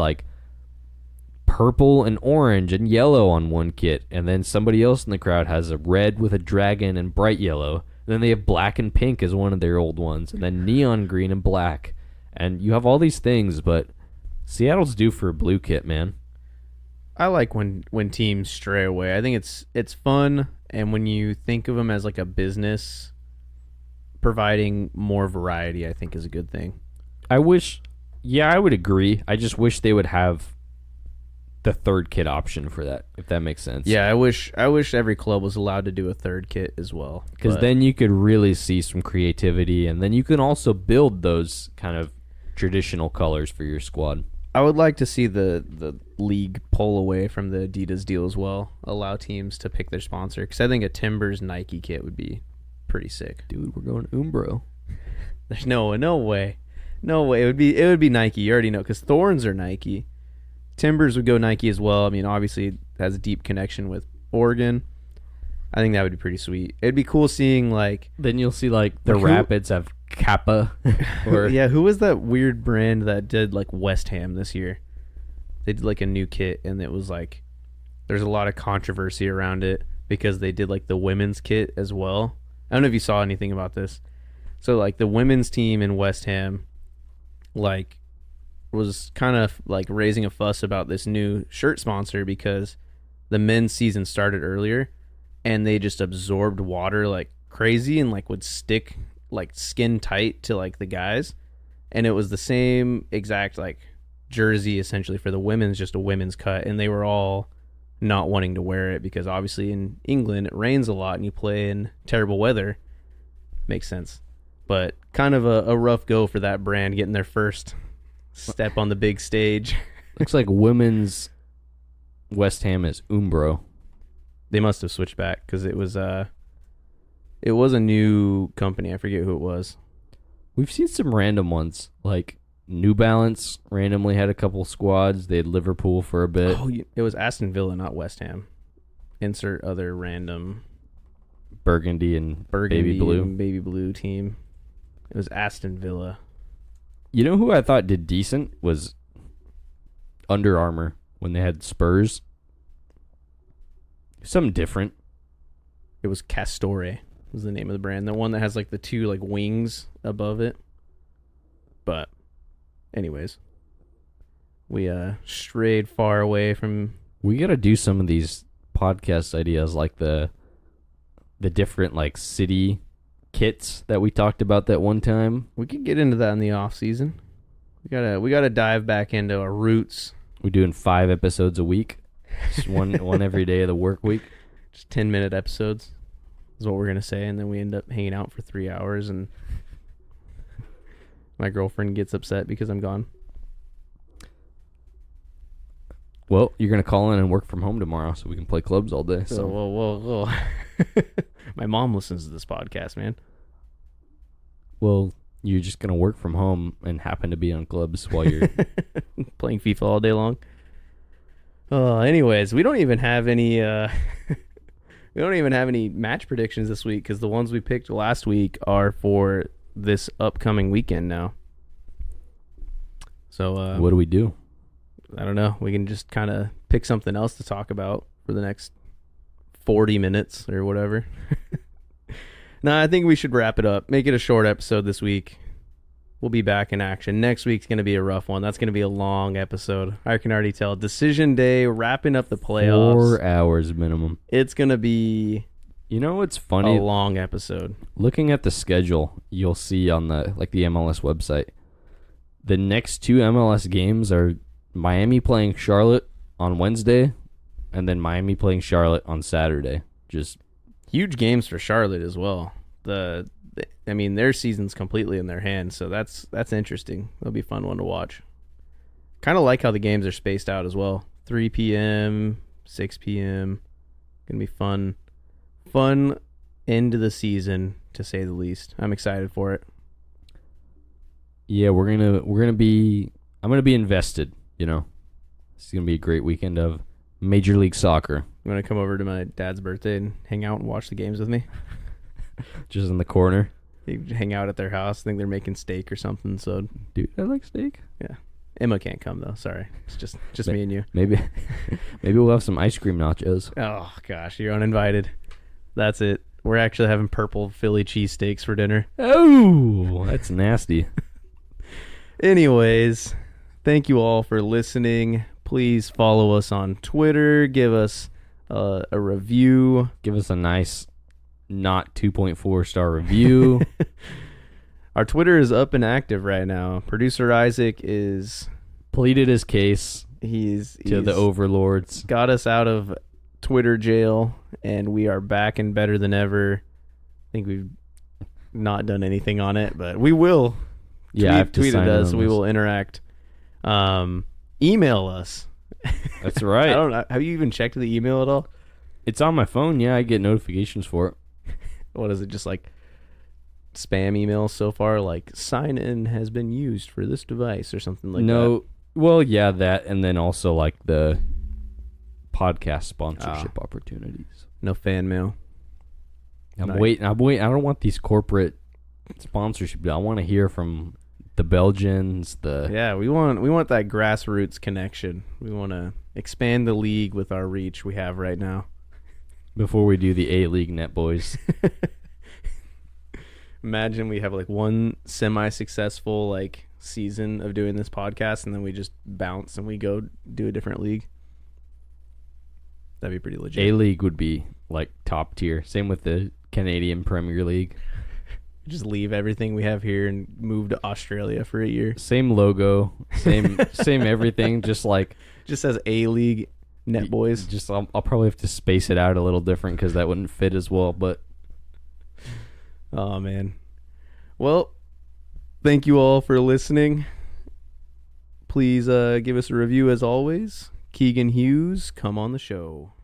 purple and orange and yellow on one kit, and then somebody else in the crowd has a red with a dragon and bright yellow. And then they have black and pink as one of their old ones, and then neon green and black. And you have all these things, but Seattle's due for a blue kit, man.
I like when teams stray away. I think it's fun, and when you think of them as a business, providing more variety, I think is a good thing.
I would agree. I just wish they would have the third kit option for that, if that makes sense.
Yeah, I wish every club was allowed to do a third kit as well.
Because then you could really see some creativity, and then you can also build those kind of traditional colors for your squad.
I would like to see the league pull away from the Adidas deal as well. Allow teams to pick their sponsor, because I think a Timbers Nike kit would be pretty sick.
Dude, we're going Umbro.
There's no way. It would be Nike. You already know, because Thorns are Nike. Timbers would go Nike as well. I mean, obviously it has a deep connection with Oregon. I think that would be pretty sweet. It'd be cool seeing like
Then you'll see like the
Like who-
Rapids have Kappa. Or
yeah, who was that weird brand that did like West Ham this year? They did like a new kit, and it was like there's a lot of controversy around it because they did like the women's kit as well. I don't know if you saw anything about this. So like the women's team in West Ham like was kind of like raising a fuss about this new shirt sponsor because the men's season started earlier and they just absorbed water like crazy and like would stick like skin tight to like the guys, and it was the same exact like jersey essentially for the women's, just a women's cut, and they were all not wanting to wear it because obviously in England it rains a lot and you play in terrible weather. Makes sense. But kind of a rough go for that brand getting their first step on the big stage.
looks like women's West Ham is Umbro.
They must have switched back because it was a new company. I forget who it was.
We've seen some random ones, like New Balance randomly had a couple squads. They had Liverpool for a bit.
Oh, it was Aston Villa, not West Ham. Insert other random
Burgundy and
burgundy
baby blue.
and baby blue team. It was Aston Villa.
You know who I thought did decent was Under Armour when they had Spurs. Something different.
It was Castore was the name of the brand. The one that has like the two like wings above it. But anyways, we strayed far away from.
We got to do some of these podcast ideas, like the different like city kits that we talked about that one time.
We could get into that in the off season. We gotta dive back into our roots.
We're doing 5 episodes a week, just one every day of the work week.
Just 10-minute episodes is what we're gonna say, and then we end up hanging out for 3 hours, and my girlfriend gets upset because I'm gone.
Well, you're gonna call in and work from home tomorrow, so we can play clubs all day. So
Whoa. My mom listens to this podcast, man.
well, you're just gonna work from home and happen to be on clubs while you're.
Playing FIFA all day long. Anyways, we don't even have any match predictions this week because the ones we picked last week are for this upcoming weekend now. So
What do we do?
I don't know. We can just kind of pick something else to talk about for the next 40 minutes or whatever. No, I think we should wrap it up. Make it a short episode this week. We'll be back in action. Next week's going to be a rough one. That's going to be a long episode. I can already tell. Decision day, wrapping up the playoffs.
4 hours minimum.
It's going to be
You know what's funny?
a long episode.
Looking at the schedule, you'll see on the MLS website, the next 2 MLS games are Miami playing Charlotte on Wednesday, and then Miami playing Charlotte on Saturday. Just
Huge games for Charlotte as well. I mean, their season's completely in their hands, so that's interesting. That'll be a fun one to watch. Kind of like how the games are spaced out as well. 3 p.m., 6 p.m. Gonna be fun. Fun end of the season, to say the least. I'm excited for it.
yeah, I'm gonna be invested. You know, it's gonna be a great weekend of Major League Soccer.
You want to come over to my dad's birthday and hang out and watch the games with me?
Just in the corner.
You hang out at their house. I think they're making steak or something. So,
Dude, I like steak.
yeah. Emma can't come though. Sorry, it's just me and you.
Maybe we'll have some ice cream nachos.
Oh gosh, you're uninvited. That's it. We're actually having purple Philly cheesesteaks for dinner.
Oh, that's nasty.
Anyways, thank you all for listening. Please follow us on Twitter. Give us a review.
Give us a nice, not 2.4 star review.
Our Twitter is up and active right now. Producer Isaac is
Pleaded his case
he's
to the overlords.
got us out of Twitter jail, and we are back and better than ever. I think we've not done anything on it, but we will.
Yeah, I have to sign
tweeted us.
on
We
this.
will interact. Email us.
That's right.
I don't know. Have you even checked the email at all?
It's on my phone. Yeah, I get notifications for it.
What is it? Just like spam emails so far? Like sign in has been used for this device or something like that?
No, well, yeah, that, and then also like the podcast sponsorship opportunities.
No fan mail.
I'm waiting. I don't want these corporate sponsorship. I want to hear from the Belgians.
We want that grassroots connection. We want to expand the league with our reach we have right now.
Before we do the A-League Net Boys.
Imagine we have like one semi-successful like season of doing this podcast, and then we just bounce and we go do a different league. That'd be pretty legit.
A-League would be like top tier. Same with the Canadian Premier League.
Just leave everything we have here and move to Australia for a year.
Same logo, same everything. Just
says A-League Net Boys.
I'll probably have to space it out a little different because that wouldn't fit as well. But
oh man, well, thank you all for listening. Please give us a review as always. Keegan Hughes, come on the show.